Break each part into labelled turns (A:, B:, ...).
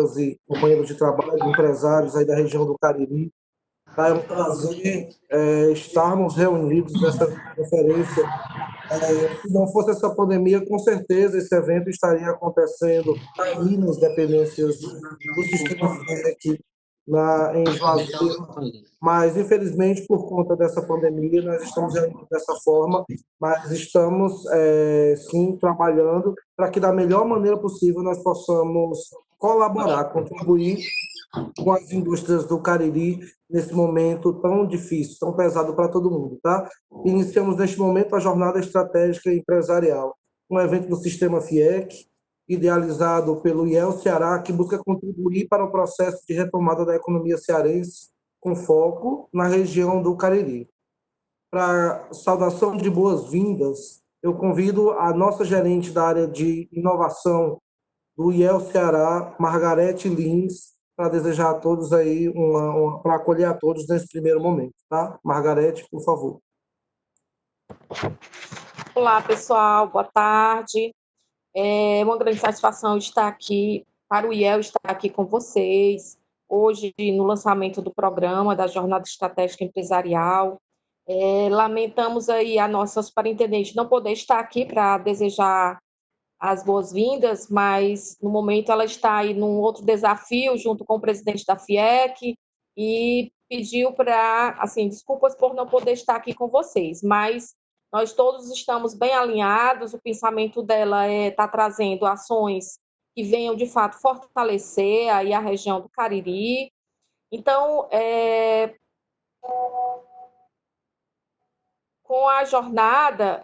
A: colegas e companheiros de trabalho, empresários aí da região do Cariri. Tá? É um prazer estarmos reunidos nessa conferência. Se não fosse essa pandemia, com certeza esse evento estaria acontecendo aí nas dependências do Sistema FIEC, em Juazeiro, mas infelizmente por conta dessa pandemia nós estamos reunidos dessa forma, mas estamos sim trabalhando para que da melhor maneira possível nós possamos colaborar, contribuir com as indústrias do Cariri nesse momento tão difícil, tão pesado para todo mundo, tá? Iniciamos neste momento a jornada estratégica empresarial, um evento do Sistema FIEC, idealizado pelo IEL Ceará, que busca contribuir para o processo de retomada da economia cearense, com foco na região do Cariri. Para saudação de boas-vindas, eu convido a nossa gerente da área de inovação do IEL Ceará, Margarete Lins, para desejar a todos aí, para acolher a todos nesse primeiro momento, tá? Margarete, por favor.
B: Olá, pessoal, boa tarde. É uma grande satisfação estar aqui, para o IEL estar aqui com vocês, hoje no lançamento do programa da Jornada Estratégica Empresarial. Lamentamos aí a nossa superintendente não poder estar aqui para desejar as boas-vindas, mas no momento ela está aí num outro desafio junto com o presidente da FIEC e pediu para, assim, desculpas por não poder estar aqui com vocês, mas nós todos estamos bem alinhados, o pensamento dela está trazendo ações que venham, de fato, fortalecer aí a região do Cariri. Então, com a jornada,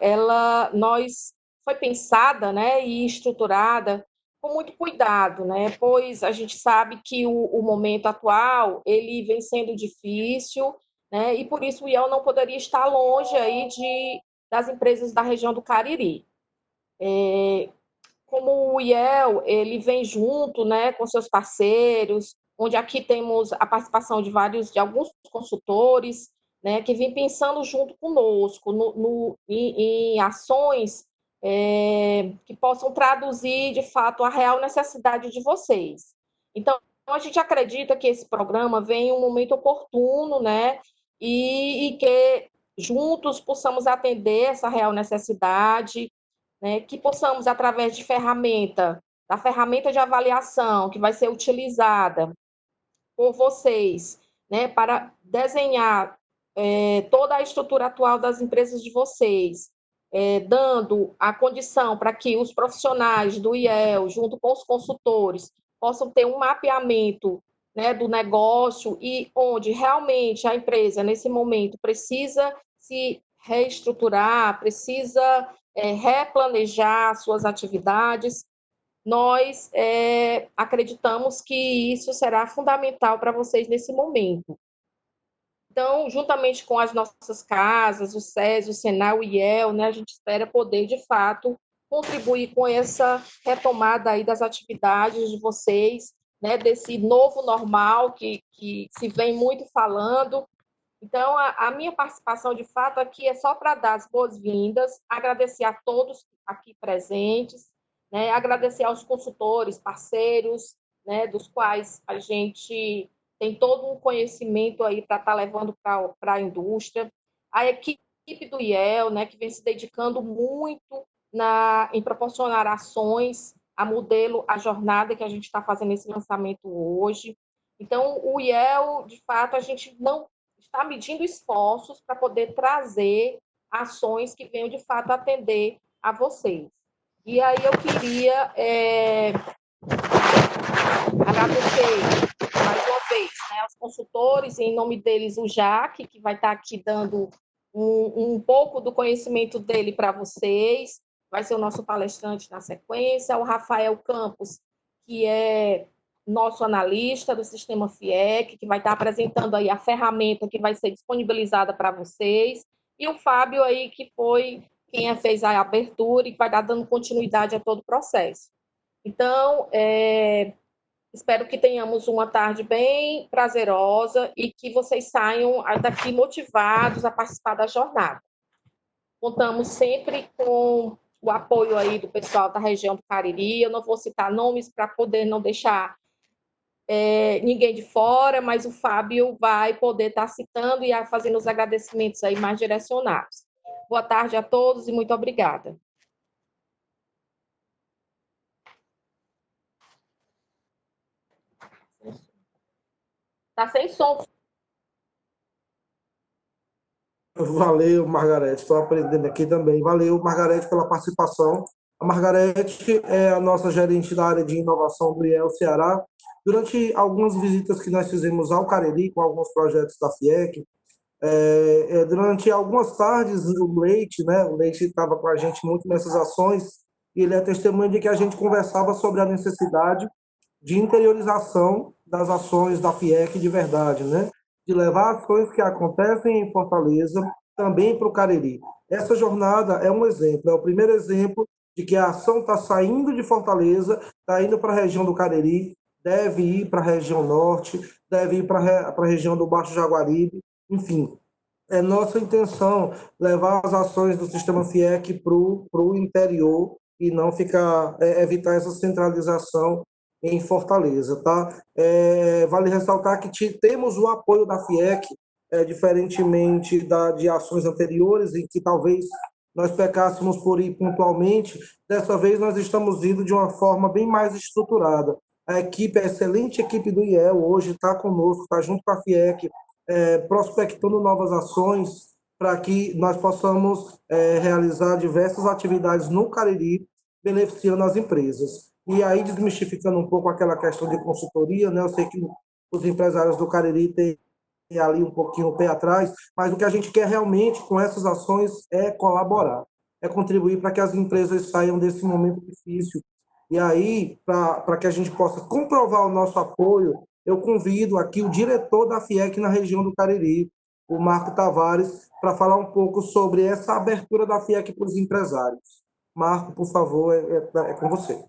B: nós foi pensada, né, e estruturada com muito cuidado, né, pois a gente sabe que o momento atual ele vem sendo difícil, né, e por isso o IEL não poderia estar longe aí das empresas da região do Cariri. Como o IEL ele vem junto, né, com seus parceiros, onde aqui temos a participação de alguns consultores, né, que vem pensando junto conosco em ações que possam traduzir, de fato, a real necessidade de vocês. Então, a gente acredita que esse programa vem em um momento oportuno, né, e que juntos possamos atender essa real necessidade, né, que possamos, através da ferramenta de avaliação que vai ser utilizada por vocês, né, para desenhar toda a estrutura atual das empresas de vocês, dando a condição para que os profissionais do IEL, junto com os consultores, possam ter um mapeamento, né, do negócio e onde realmente a empresa, nesse momento, precisa se reestruturar, precisa replanejar suas atividades. Nós acreditamos que isso será fundamental para vocês nesse momento. Então, juntamente com as nossas casas, o SES, o Senai, o IEL, né, a gente espera poder, de fato, contribuir com essa retomada aí das atividades de vocês, né, desse novo normal que se vem muito falando. Então, a minha participação, de fato, aqui é só para dar as boas-vindas, agradecer a todos aqui presentes, né, agradecer aos consultores, parceiros, né, dos quais a gente tem todo um conhecimento aí para estar levando para a indústria, a equipe do IEL, né, que vem se dedicando muito em proporcionar ações, a modelo, a jornada que a gente está fazendo esse lançamento hoje. Então, o IEL, de fato, a gente não está medindo esforços para poder trazer ações que venham, de fato, atender a vocês. E aí eu queria agradecer mais uma vez, né, aos consultores, em nome deles o Jaque, que vai estar aqui dando um pouco do conhecimento dele para vocês, vai ser o nosso palestrante na sequência, o Rafael Campos, que é nosso analista do Sistema FIEC, que vai estar apresentando aí a ferramenta que vai ser disponibilizada para vocês, e o Fábio aí, que foi quem fez a abertura e que vai estar dando continuidade a todo o processo. Então, espero que tenhamos uma tarde bem prazerosa e que vocês saiam daqui motivados a participar da jornada. Contamos sempre com o apoio aí do pessoal da região do Cariri. Eu não vou citar nomes para poder não deixar ninguém de fora, mas o Fábio vai poder estar citando e fazendo os agradecimentos aí mais direcionados. Boa tarde a todos e muito obrigada. Está sem som.
A: Valeu, Margarete. Estou aprendendo aqui também. Valeu, Margarete, pela participação. A Margarete é a nossa gerente da área de inovação do IEL Ceará. Durante algumas visitas que nós fizemos ao Cariri, com alguns projetos da FIEC, durante algumas tardes, o Leite estava com a gente muito nessas ações, e ele é testemunha de que a gente conversava sobre a necessidade de interiorização das ações da FIEC de verdade, né? De levar ações que acontecem em Fortaleza também para o Cariri. Essa jornada é um exemplo, é o primeiro exemplo de que a ação está saindo de Fortaleza, está indo para a região do Cariri, deve ir para a região norte, deve ir para a região do Baixo Jaguaribe, enfim. É nossa intenção levar as ações do sistema FIEC para o interior e não evitar essa centralização em Fortaleza, tá? Vale ressaltar que temos o apoio da FIEC, diferentemente de ações anteriores, em que talvez nós pecássemos por ir pontualmente. Dessa vez nós estamos indo de uma forma bem mais estruturada. A excelente equipe do IEL hoje está conosco, está junto com a FIEC, prospectando novas ações para que nós possamos realizar diversas atividades no Cariri, beneficiando as empresas. E aí, desmistificando um pouco aquela questão de consultoria, né? Eu sei que os empresários do Cariri têm ali um pouquinho o pé atrás, mas o que a gente quer realmente com essas ações é colaborar, é contribuir para que as empresas saiam desse momento difícil. E aí, para que a gente possa comprovar o nosso apoio, eu convido aqui o diretor da FIEC na região do Cariri, o Marco Tavares, para falar um pouco sobre essa abertura da FIEC para os empresários. Marco, por favor, é com você.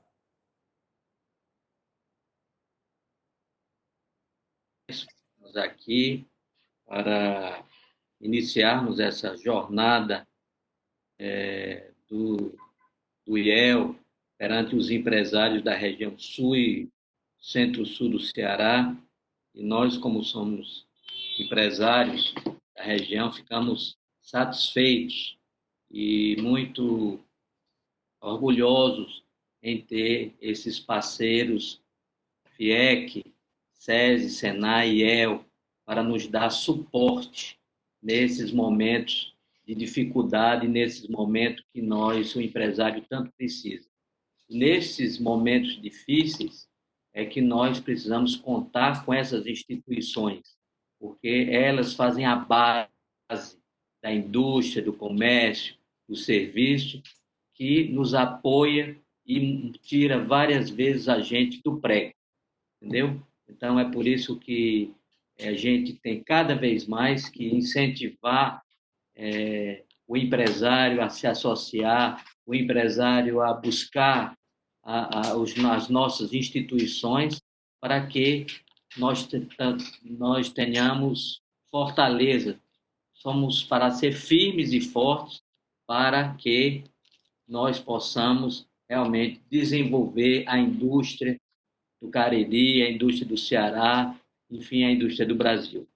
C: Estamos aqui para iniciarmos essa jornada do IEL perante os empresários da região sul e centro-sul do Ceará. E nós, como somos empresários da região, ficamos satisfeitos e muito orgulhosos em ter esses parceiros FIEC, SESI, SENAI e IEL para nos dar suporte nesses momentos de dificuldade, nesses momentos que nós, o empresário, tanto precisa. Nesses momentos difíceis é que nós precisamos contar com essas instituições, porque elas fazem a base da indústria, do comércio, do serviço, que nos apoia e tira várias vezes a gente do prego, entendeu? Então, é por isso que a gente tem cada vez mais que incentivar o empresário a se associar, o empresário a buscar as nossas instituições para que nós tenhamos fortaleza. Somos para ser firmes e fortes para que nós possamos realmente desenvolver a indústria do Cariri, a indústria do Ceará, enfim, a indústria do Brasil.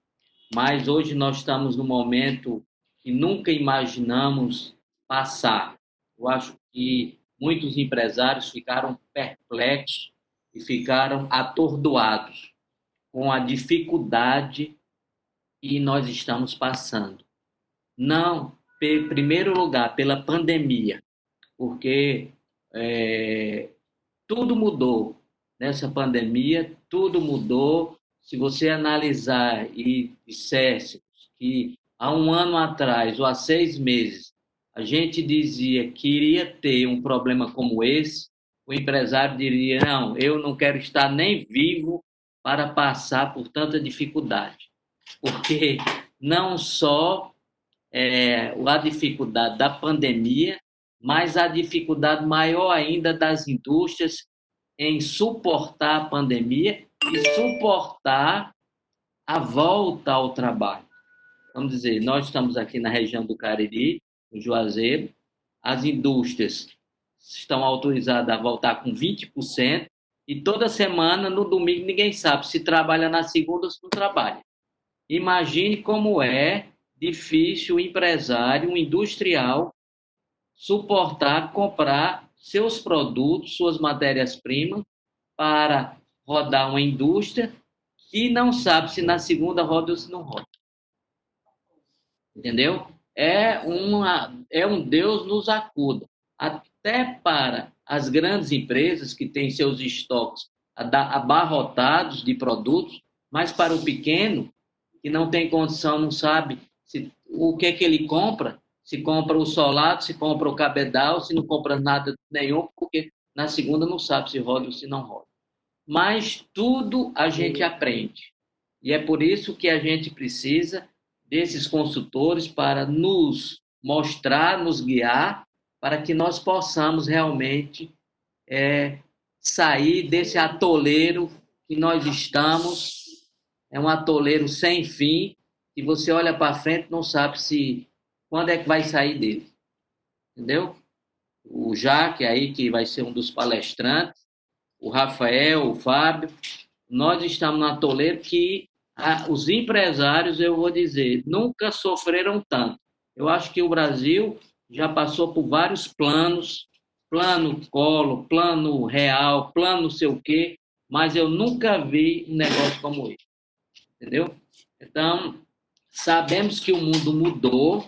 C: Mas hoje nós estamos num momento que nunca imaginamos passar. Eu acho que muitos empresários ficaram perplexos e ficaram atordoados com a dificuldade que nós estamos passando. Não, em primeiro lugar, pela pandemia, porque tudo mudou. Nessa pandemia, tudo mudou. Se você analisar e dissesse que há um ano atrás ou há 6 meses a gente dizia que iria ter um problema como esse, o empresário diria: não, eu não quero estar nem vivo para passar por tanta dificuldade. Porque não só a dificuldade da pandemia, mas a dificuldade maior ainda das indústrias em suportar a pandemia e suportar a volta ao trabalho. Vamos dizer, nós estamos aqui na região do Cariri, no Juazeiro, as indústrias estão autorizadas a voltar com 20%, E toda semana, no domingo, ninguém sabe se trabalha na segunda ou se não trabalha. Imagine como é difícil o empresário, o industrial, suportar, comprar seus produtos, suas matérias-primas, para rodar uma indústria que não sabe se na segunda roda ou se não roda. Entendeu? É um Deus nos acuda. Até para as grandes empresas que têm seus estoques abarrotados de produtos, mas para o pequeno, que não tem condição, não sabe o que é que ele compra, se compra o solado, se compra o cabedal, se não compra nada nenhum, porque na segunda não sabe se roda ou se não roda. Mas tudo a gente aprende. E é por isso que a gente precisa desses consultores para nos mostrar, nos guiar, para que nós possamos realmente sair desse atoleiro que nós estamos. É um atoleiro sem fim, que você olha para frente e não sabe quando é que vai sair dele. Entendeu? O Jaque aí, que vai ser um dos palestrantes, o Rafael, o Fábio, nós estamos no atoleiro que os empresários, eu vou dizer, nunca sofreram tanto. Eu acho que o Brasil já passou por vários planos, plano Collor, plano real, plano não sei o quê, mas eu nunca vi um negócio como esse. Entendeu? Então, sabemos que o mundo mudou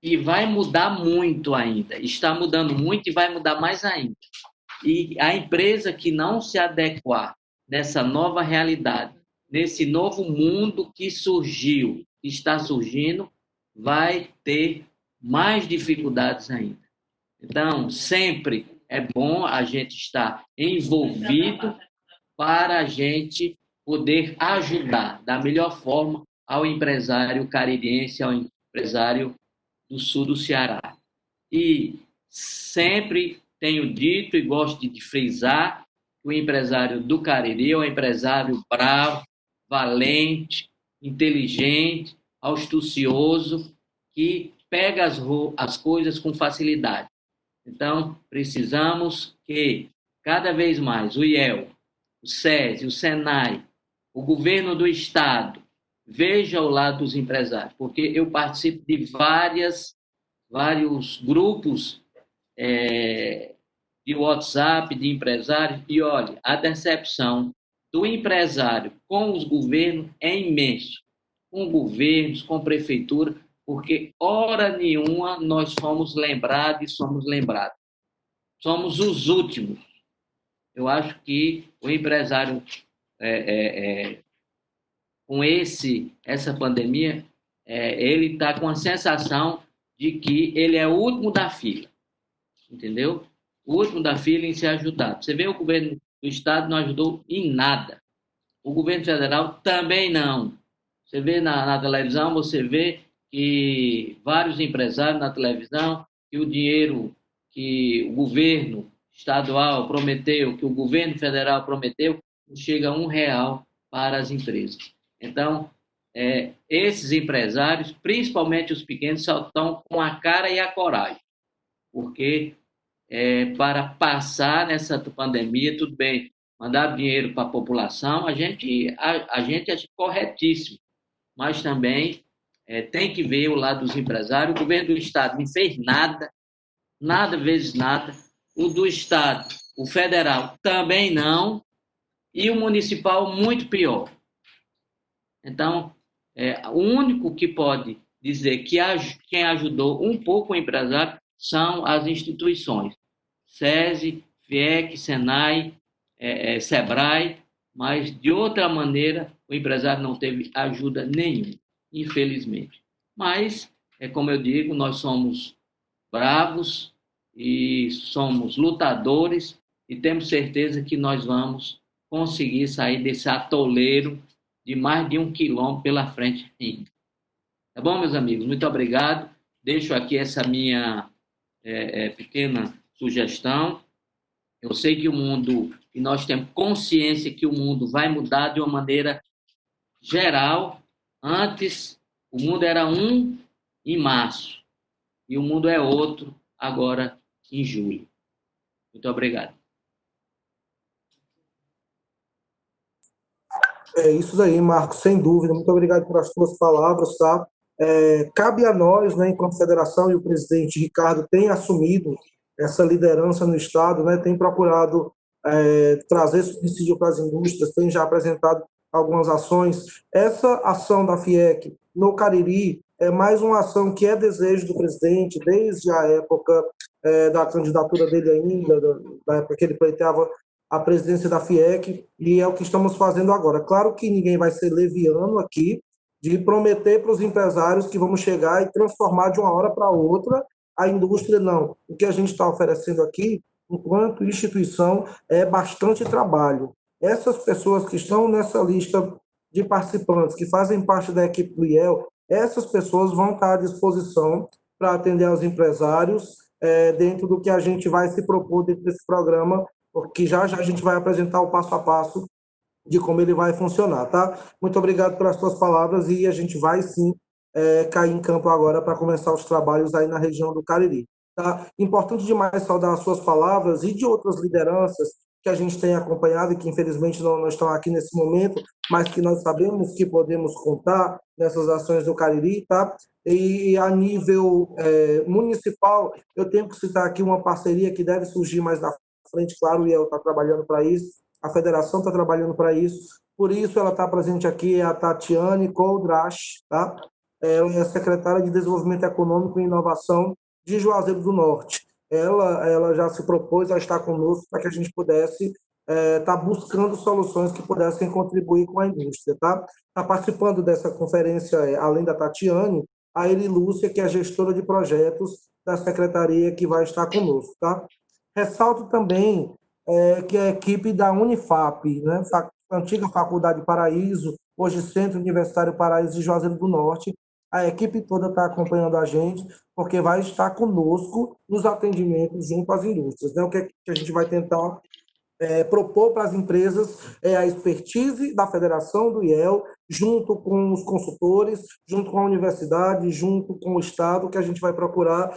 C: e vai mudar muito ainda. Está mudando muito e vai mudar mais ainda. E a empresa que não se adequar nessa nova realidade, nesse novo mundo que surgiu, que está surgindo, vai ter mais dificuldades ainda. Então, sempre é bom a gente estar envolvido para a gente poder ajudar da melhor forma ao empresário caririense, ao empresário do sul do Ceará. E sempre tenho dito e gosto de frisar que o empresário do Cariri é um empresário bravo, valente, inteligente, astucioso, que pega as coisas com facilidade. Então, precisamos que cada vez mais o IEL, o SESI, o SENAI, o governo do estado veja o lado dos empresários, porque eu participo de vários grupos de WhatsApp, de empresários, e olha, a decepção do empresário com os governos é imenso, com governos, com prefeitura, porque hora nenhuma nós somos lembrados e somos lembrados. Somos os últimos. Eu acho que o empresário, com essa pandemia, ele está com a sensação de que ele é o último da fila, entendeu? O último da fila em ser ajudado. Você vê, o governo do estado não ajudou em nada. O governo federal também não. Você vê na televisão, você vê que vários empresários na televisão, que o dinheiro que o governo estadual prometeu, que o governo federal prometeu, não chega a R$1 para as empresas. Então, esses empresários, principalmente os pequenos, só estão com a cara e a coragem, porque para passar nessa pandemia, tudo bem, mandar dinheiro para a população, a gente acha corretíssimo, mas também tem que ver o lado dos empresários. O governo do estado não fez nada vezes nada, o do estado, o federal também não, e o municipal muito pior. Então, o único que pode dizer que quem ajudou um pouco o empresário são as instituições, SESI, FIEC, SENAI, SEBRAE, mas de outra maneira o empresário não teve ajuda nenhuma, infelizmente. Mas, como eu digo, nós somos bravos e somos lutadores e temos certeza que nós vamos conseguir sair desse atoleiro de mais de 1 quilômetro pela frente ainda. Tá bom, meus amigos? Muito obrigado. Deixo aqui essa minha pequena sugestão. Eu sei que e nós temos consciência que o mundo vai mudar de uma maneira geral. Antes, o mundo era um em março e o mundo é outro agora em julho. Muito obrigado.
A: É isso daí, Marcos, sem dúvida. Muito obrigado pelas tuas palavras, tá? Cabe a nós, né, enquanto federação, e o presidente Ricardo tem assumido essa liderança no Estado, né, tem procurado trazer subsídio para as indústrias, tem já apresentado algumas ações. Essa ação da FIEC no Cariri é mais uma ação que é desejo do presidente, desde a época da candidatura dele ainda, da época que ele pleiteava a presidência da FIEC, e é o que estamos fazendo agora. Claro que ninguém vai ser leviano aqui, de prometer para os empresários que vamos chegar e transformar de uma hora para outra a indústria, não. O que a gente está oferecendo aqui, enquanto instituição, é bastante trabalho. Essas pessoas que estão nessa lista de participantes, que fazem parte da equipe do IEL, essas pessoas vão estar à disposição para atender aos empresários dentro do que a gente vai se propor dentro desse programa, porque já já a gente vai apresentar o passo a passo de como ele vai funcionar, tá? Muito obrigado pelas suas palavras e a gente vai sim cair em campo agora para começar os trabalhos aí na região do Cariri. Tá? Importante demais saudar as suas palavras e de outras lideranças que a gente tem acompanhado e que infelizmente não estão aqui nesse momento, mas que nós sabemos que podemos contar nessas ações do Cariri, tá? E a nível municipal, eu tenho que citar aqui uma parceria que deve surgir mais na frente, claro, e eu está trabalhando para isso, a federação está trabalhando para isso, por isso ela está presente aqui, a Tatiane Koldrasch, tá? Ela é secretária de Desenvolvimento Econômico e Inovação de Juazeiro do Norte. Ela já se propôs a estar conosco para que a gente pudesse estar buscando soluções que pudessem contribuir com a indústria. Tá participando dessa conferência, além da Tatiane, a Eli Lúcia, que é gestora de projetos da secretaria, que vai estar conosco. Tá? Ressalto também que é a equipe da Unifap, né? Antiga Faculdade Paraíso, hoje Centro Universitário Paraíso de Juazeiro do Norte, a equipe toda está acompanhando a gente, porque vai estar conosco nos atendimentos junto às indústrias. Né? O que a gente vai tentar propor para as empresas a expertise da federação do IEL, junto com os consultores, junto com a universidade, junto com o Estado, que a gente vai procurar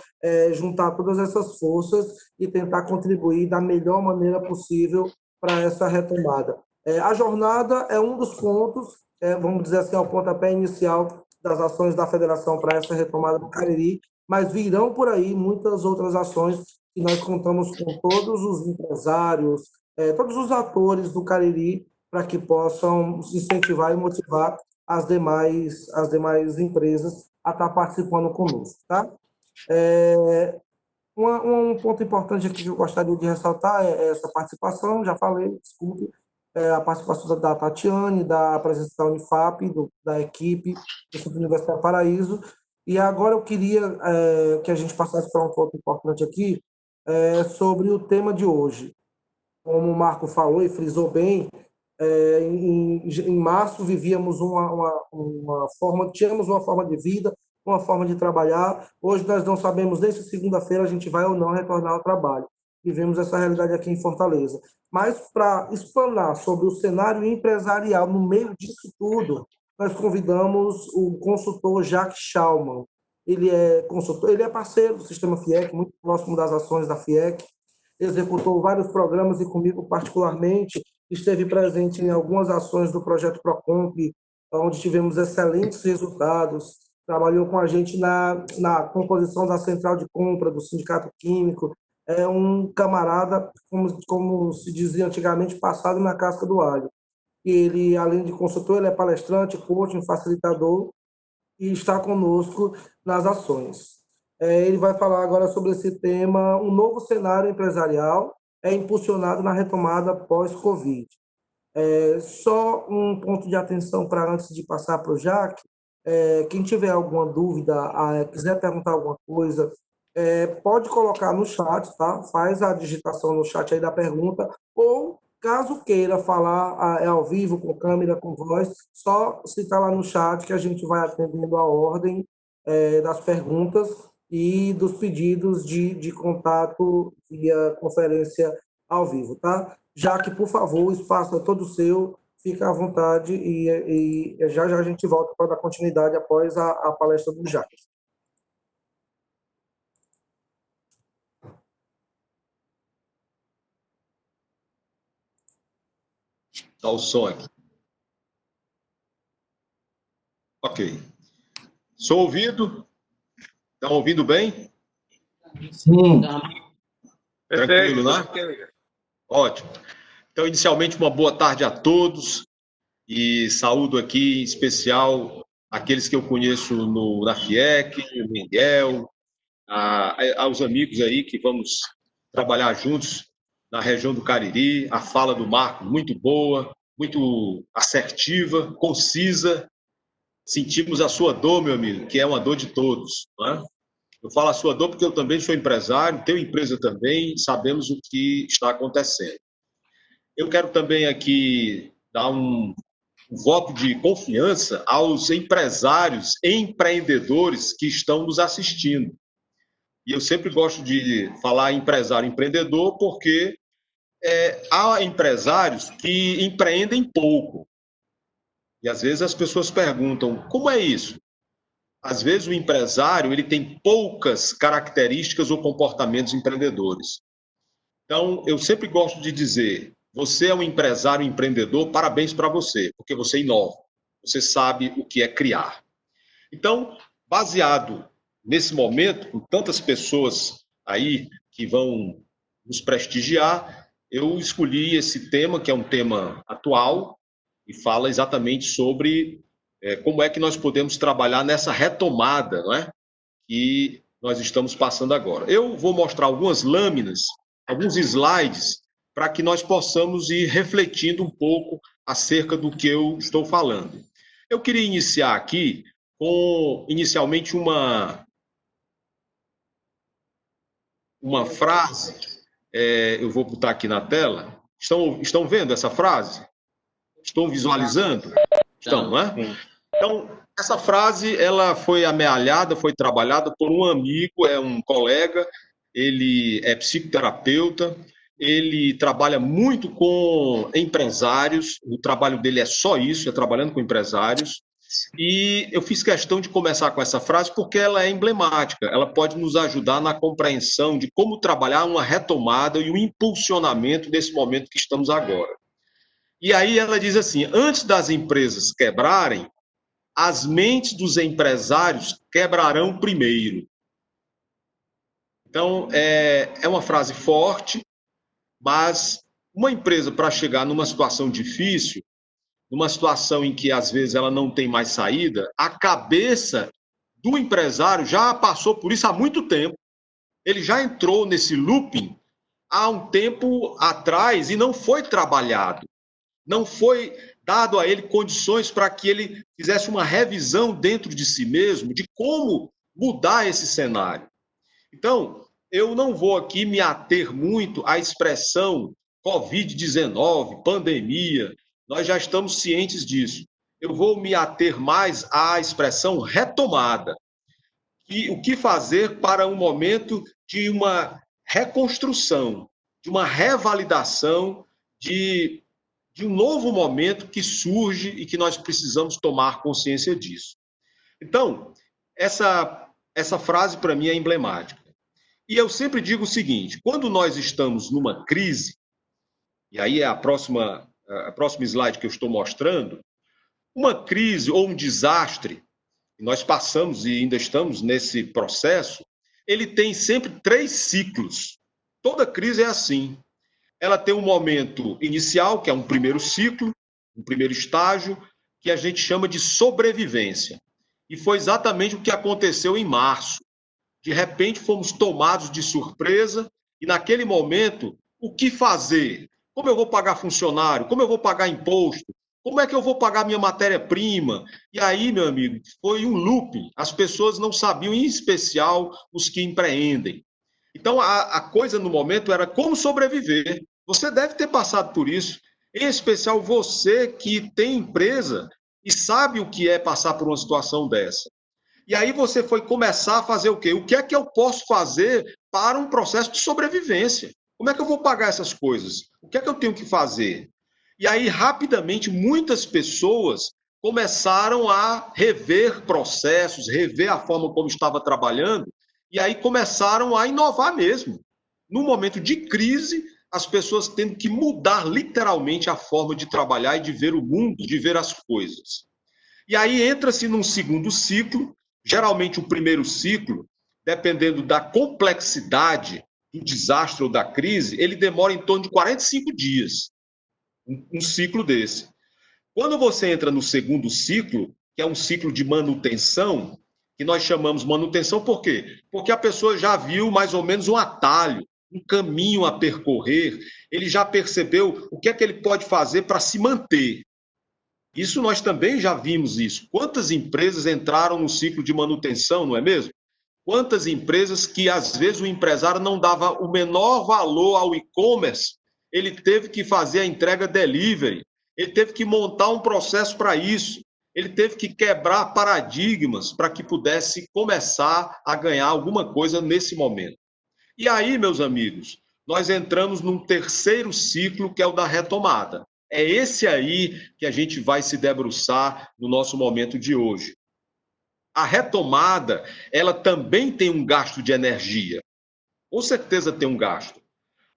A: juntar todas essas forças e tentar contribuir da melhor maneira possível para essa retomada. A jornada é um dos pontos, vamos dizer assim, é o pontapé inicial das ações da federação para essa retomada do Cariri, mas virão por aí muitas outras ações que nós contamos com todos os empresários, todos os atores do Cariri para que possam incentivar e motivar as demais empresas a estar participando conosco. Tá? Um ponto importante aqui que eu gostaria de ressaltar é essa participação, já falei, desculpe, a participação da Tatiane, da presença da Unifap, da equipe do Centro Universitário Paraíso. E agora eu queria que a gente passasse para um ponto importante aqui, sobre o tema de hoje. Como o Marco falou e frisou bem, em março vivíamos uma forma, tínhamos uma forma de vida, uma forma de trabalhar. Hoje nós não sabemos nem se segunda-feira a gente vai ou não retornar ao trabalho. Vivemos essa realidade aqui em Fortaleza. Mas para explanar sobre o cenário empresarial no meio disso tudo, nós convidamos o consultor Jacques Schaumann. Ele é consultor, ele é parceiro do Sistema FIEC, muito próximo das ações da FIEC, executou vários programas e comigo particularmente esteve presente em algumas ações do projeto Procomp, onde tivemos excelentes resultados, trabalhou com a gente na composição da central de compra do Sindicato Químico, é um camarada, como se dizia antigamente, passado na casca do alho. E ele, além de consultor, ele é palestrante, coaching, facilitador e está conosco nas ações. Ele vai falar agora sobre esse tema, um novo cenário empresarial é impulsionado na retomada pós-Covid. Só um ponto de atenção para antes de passar para o Jaque, quem tiver alguma dúvida, quiser perguntar alguma coisa, pode colocar no chat, tá? Faz a digitação no chat aí da pergunta, ou caso queira falar ao vivo, com câmera, com voz, só citar lá no chat que a gente vai atendendo a ordem das perguntas e dos pedidos de contato via conferência ao vivo, tá? Já que, por favor, o espaço é todo seu, fica à vontade e já já a gente volta para dar continuidade após a palestra do Jacques.
D: Dá o som aqui. Ok. Sou ouvido? Estão ouvindo bem?
A: Sim.
D: Tranquilo, né? Ótimo. Então, inicialmente, uma boa tarde a todos e saúdo aqui, em especial, aqueles que eu conheço na FIEC, o Miguel, aos amigos aí que vamos trabalhar juntos na região do Cariri. A fala do Marco muito boa, muito assertiva, concisa. Sentimos a sua dor, meu amigo, que é uma dor de todos, não é? Eu falo a sua dor porque eu também sou empresário, tenho empresa também, sabemos o que está acontecendo. Eu quero também aqui dar um voto de confiança aos empresários e empreendedores que estão nos assistindo. E eu sempre gosto de falar empresário e empreendedor porque há empresários que empreendem pouco. E às vezes as pessoas perguntam, como é isso? Às vezes o empresário ele tem poucas características ou comportamentos empreendedores. Então, eu sempre gosto de dizer, você é um empresário empreendedor, parabéns para você, porque você inova, você sabe o que é criar. Então, baseado nesse momento, com tantas pessoas aí que vão nos prestigiar, eu escolhi esse tema, que é um tema atual, e fala exatamente sobre como é que nós podemos trabalhar nessa retomada, não é? Que nós estamos passando agora. Eu vou mostrar algumas lâminas, alguns slides, para que nós possamos ir refletindo um pouco acerca do que eu estou falando. Eu queria iniciar aqui com, inicialmente, uma frase, eu vou botar aqui na tela. Estão vendo essa frase? Estão visualizando? Estão, não é? Então, essa frase, ela foi amealhada, foi trabalhada por um amigo, é um colega, ele é psicoterapeuta, ele trabalha muito com empresários, o trabalho dele é só isso, é trabalhando com empresários, e eu fiz questão de começar com essa frase porque ela é emblemática, ela pode nos ajudar na compreensão de como trabalhar uma retomada e um impulsionamento nesse momento que estamos agora. E aí ela diz assim, antes das empresas quebrarem, as mentes dos empresários quebrarão primeiro. Então, é uma frase forte, mas uma empresa, para chegar numa situação difícil, numa situação em que, às vezes, ela não tem mais saída, a cabeça do empresário já passou por isso há muito tempo. Ele já entrou nesse looping há um tempo atrás e não foi trabalhado. Não foi dado a ele condições para que ele fizesse uma revisão dentro de si mesmo de como mudar esse cenário. Então, eu não vou aqui me ater muito à expressão Covid-19, pandemia, nós já estamos cientes disso. Eu vou me ater mais à expressão retomada. E o que fazer para um momento de uma reconstrução, de uma revalidação, de um novo momento que surge e que nós precisamos tomar consciência disso. Então, essa frase para mim é emblemática. E eu sempre digo o seguinte, quando nós estamos numa crise, e aí é a próxima slide que eu estou mostrando, uma crise ou um desastre, nós passamos e ainda estamos nesse processo, ele tem sempre 3 ciclos. Toda crise é assim. Ela tem um momento inicial, que é um primeiro ciclo, um primeiro estágio, que a gente chama de sobrevivência. E foi exatamente o que aconteceu em março. De repente, fomos tomados de surpresa e, naquele momento, o que fazer? Como eu vou pagar funcionário? Como eu vou pagar imposto? Como é que eu vou pagar minha matéria-prima? E aí, meu amigo, foi um looping. As pessoas não sabiam, em especial os que empreendem. Então, a coisa no momento era como sobreviver. Você deve ter passado por isso, em especial você que tem empresa e sabe o que é passar por uma situação dessa. E aí você foi começar a fazer o quê? O que é que eu posso fazer para um processo de sobrevivência? Como é que eu vou pagar essas coisas? O que é que eu tenho que fazer? E aí, rapidamente, muitas pessoas começaram a rever processos, rever a forma como estava trabalhando, e aí começaram a inovar mesmo. No momento de crise, as pessoas tendo que mudar literalmente a forma de trabalhar e de ver o mundo, de ver as coisas. E aí entra-se num segundo ciclo, geralmente o primeiro ciclo, dependendo da complexidade do desastre ou da crise, ele demora em torno de 45 dias, um ciclo desse. Quando você entra no segundo ciclo, que é um ciclo de manutenção, que nós chamamos manutenção por quê? Porque a pessoa já viu mais ou menos um atalho, um caminho a percorrer, ele já percebeu o que é que ele pode fazer para se manter. Isso nós também já vimos isso. Quantas empresas entraram no ciclo de manutenção, não é mesmo? Quantas empresas que às vezes o empresário não dava o menor valor ao e-commerce, ele teve que fazer a entrega delivery, ele teve que montar um processo para isso, ele teve que quebrar paradigmas para que pudesse começar a ganhar alguma coisa nesse momento. E aí, meus amigos, nós entramos num terceiro ciclo, que é o da retomada. É esse aí que a gente vai se debruçar no nosso momento de hoje. A retomada, ela também tem um gasto de energia. Com certeza tem um gasto.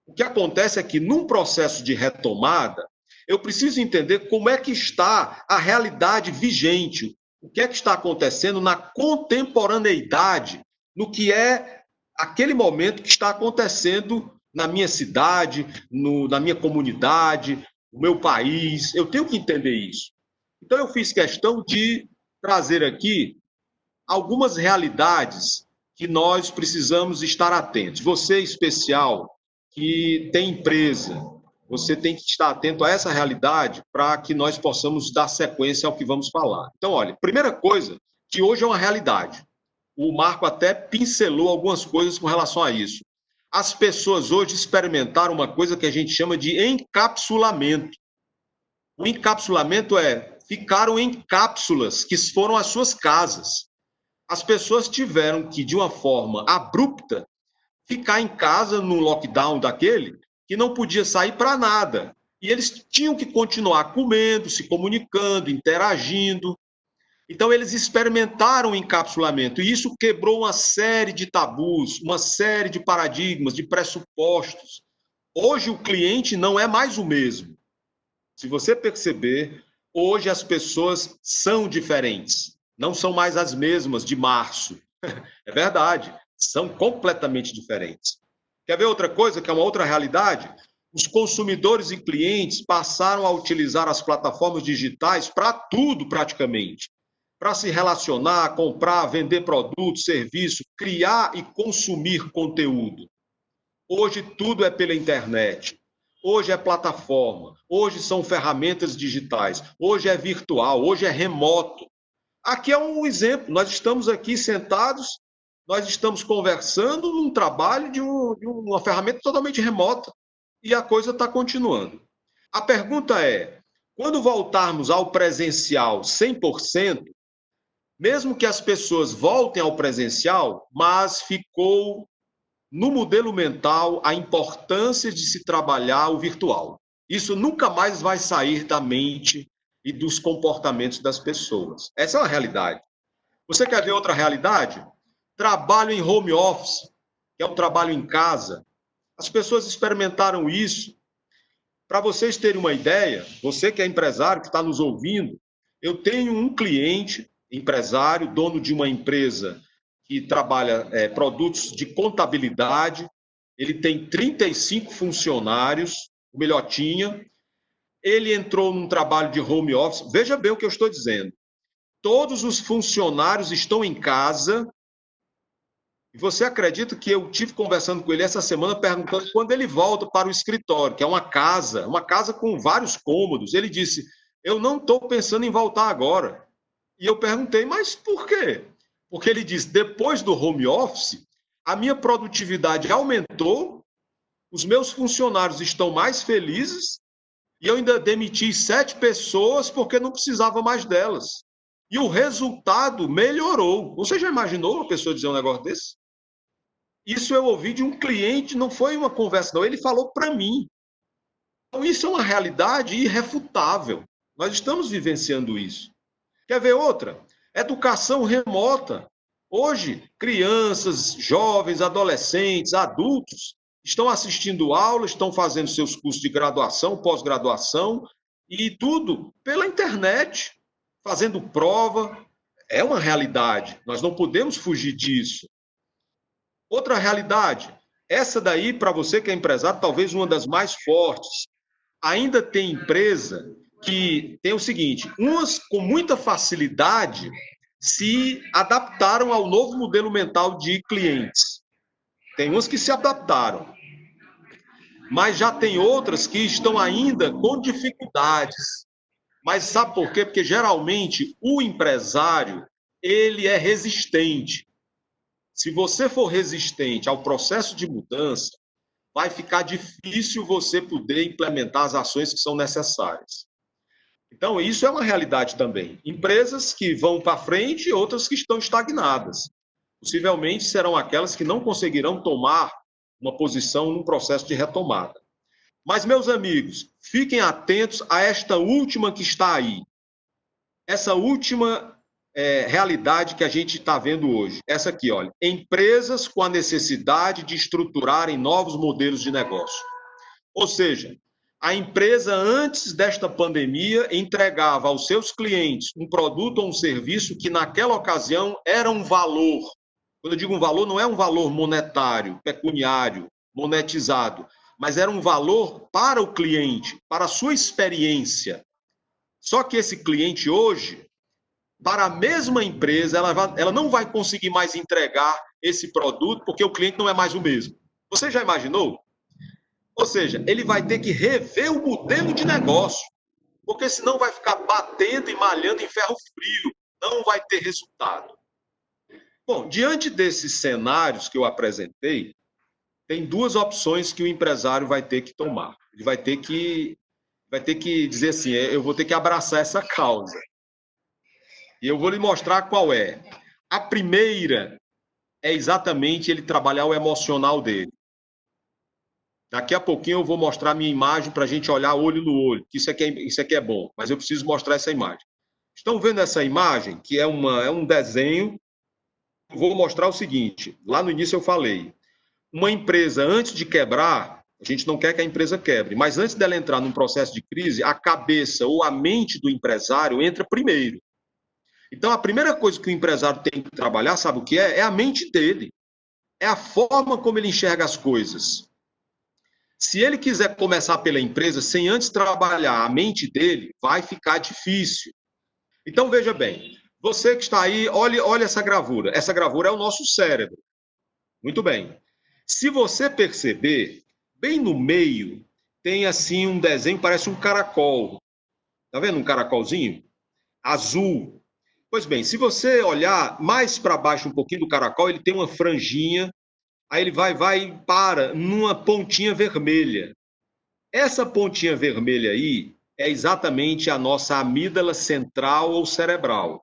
D: O que acontece é que, num processo de retomada, eu preciso entender como é que está a realidade vigente, o que é que está acontecendo na contemporaneidade, no que é aquele momento que está acontecendo na minha cidade, na minha comunidade, no meu país. Eu tenho que entender isso. Então, eu fiz questão de trazer aqui algumas realidades que nós precisamos estar atentos. Você, especial, que tem empresa, você tem que estar atento a essa realidade para que nós possamos dar sequência ao que vamos falar. Então, olha, primeira coisa, que hoje é uma realidade. O Marco até pincelou algumas coisas com relação a isso. As pessoas hoje experimentaram uma coisa que a gente chama de encapsulamento. O encapsulamento ficaram em cápsulas que foram as suas casas. As pessoas tiveram que, de uma forma abrupta, ficar em casa num lockdown daquele que não podia sair para nada. E eles tinham que continuar comendo, se comunicando, interagindo. Então, eles experimentaram o encapsulamento, e isso quebrou uma série de tabus, uma série de paradigmas, de pressupostos. Hoje, o cliente não é mais o mesmo. Se você perceber, hoje as pessoas são diferentes. Não são mais as mesmas de março. É verdade, são completamente diferentes. Quer ver outra coisa, que é uma outra realidade? Os consumidores e clientes passaram a utilizar as plataformas digitais para tudo, praticamente. Para se relacionar, comprar, vender produtos, serviços, criar e consumir conteúdo. Hoje tudo é pela internet. Hoje é plataforma. Hoje são ferramentas digitais. Hoje é virtual. Hoje é remoto. Aqui é um exemplo. Nós estamos aqui sentados, nós estamos conversando num trabalho de uma ferramenta totalmente remota. E a coisa está continuando. A pergunta é, quando voltarmos ao presencial 100%, mesmo que as pessoas voltem ao presencial, mas ficou no modelo mental a importância de se trabalhar o virtual. Isso nunca mais vai sair da mente e dos comportamentos das pessoas. Essa é uma realidade. Você quer ver outra realidade? Trabalho em home office, que é um trabalho em casa. As pessoas experimentaram isso. Para vocês terem uma ideia, você que é empresário, que está nos ouvindo, eu tenho um cliente, empresário, dono de uma empresa que trabalha produtos de contabilidade, ele tem 35 funcionários, o Melhotinha. Ele entrou num trabalho de home office. Veja bem o que eu estou dizendo. Todos os funcionários estão em casa. E você acredita que eu tive conversando com ele essa semana, perguntando quando ele volta para o escritório, que é uma casa com vários cômodos. Ele disse, eu não estou pensando em voltar agora. E eu perguntei, mas por quê? Porque ele disse, depois do home office, a minha produtividade aumentou, os meus funcionários estão mais felizes, e eu ainda demiti 7 pessoas porque não precisava mais delas. E o resultado melhorou. Você já imaginou uma pessoa dizer um negócio desse? Isso eu ouvi de um cliente, não foi uma conversa, não. Ele falou para mim. Então, isso é uma realidade irrefutável. Nós estamos vivenciando isso. Quer ver outra? Educação remota. Hoje, crianças, jovens, adolescentes, adultos estão assistindo aulas, estão fazendo seus cursos de graduação, pós-graduação, e tudo pela internet, fazendo prova, é uma realidade. Nós não podemos fugir disso. Outra realidade, essa daí, para você que é empresário, talvez uma das mais fortes. Ainda tem empresa que tem o seguinte, umas com muita facilidade se adaptaram ao novo modelo mental de clientes. Tem umas que se adaptaram, mas já tem outras que estão ainda com dificuldades. Mas sabe por quê? Porque geralmente o empresário, ele é resistente. Se você for resistente ao processo de mudança, vai ficar difícil você poder implementar as ações que são necessárias. Então, isso é uma realidade também. Empresas que vão para frente e outras que estão estagnadas. Possivelmente serão aquelas que não conseguirão tomar uma posição num processo de retomada. Mas, meus amigos, fiquem atentos a esta última que está aí. Essa última realidade que a gente está vendo hoje. Essa aqui, olha. Empresas com a necessidade de estruturarem novos modelos de negócio. Ou seja, a empresa, antes desta pandemia, entregava aos seus clientes um produto ou um serviço que, naquela ocasião, era um valor. Quando eu digo um valor, não é um valor monetário, pecuniário, monetizado, mas era um valor para o cliente, para a sua experiência. Só que esse cliente hoje, para a mesma empresa, ela não vai conseguir mais entregar esse produto porque o cliente não é mais o mesmo. Você já imaginou? Ou seja, ele vai ter que rever o modelo de negócio, porque senão vai ficar batendo e malhando em ferro frio, não vai ter resultado. Bom, diante desses cenários que eu apresentei, tem duas opções que o empresário vai ter que tomar. Ele vai ter que dizer assim, eu vou ter que abraçar essa causa. E eu vou lhe mostrar qual é. A primeira é exatamente ele trabalhar o emocional dele. Daqui a pouquinho eu vou mostrar a minha imagem para a gente olhar olho no olho, que isso aqui é bom, mas eu preciso mostrar essa imagem. Estão vendo essa imagem, que é um desenho? Vou mostrar o seguinte, lá no início eu falei, uma empresa antes de quebrar, a gente não quer que a empresa quebre, mas antes dela entrar num processo de crise, a cabeça ou a mente do empresário entra primeiro. Então, a primeira coisa que o empresário tem que trabalhar, sabe o que é? É a mente dele. É a forma como ele enxerga as coisas. Se ele quiser começar pela empresa sem antes trabalhar a mente dele, vai ficar difícil. Então, veja bem, você que está aí, olha essa gravura. Essa gravura é o nosso cérebro. Muito bem. Se você perceber, bem no meio, tem assim um desenho, parece um caracol. Está vendo um caracolzinho? Azul. Pois bem, se você olhar mais para baixo um pouquinho do caracol, ele tem uma franjinha, aí ele vai e para numa pontinha vermelha. Essa pontinha vermelha aí é exatamente a nossa amígdala central ou cerebral.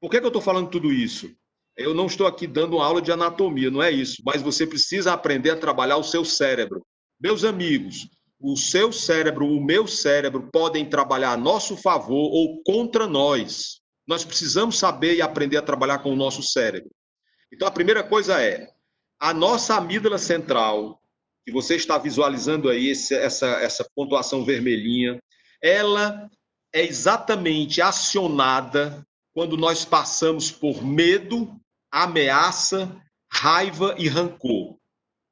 D: Por que eu estou falando tudo isso? Eu não estou aqui dando uma aula de anatomia, não é isso, mas você precisa aprender a trabalhar o seu cérebro. Meus amigos, o seu cérebro, o meu cérebro podem trabalhar a nosso favor ou contra nós. Nós precisamos saber e aprender a trabalhar com o nosso cérebro. Então, a primeira coisa é, a nossa amígdala central, que você está visualizando aí, essa pontuação vermelhinha, ela é exatamente acionada quando nós passamos por medo, ameaça, raiva e rancor.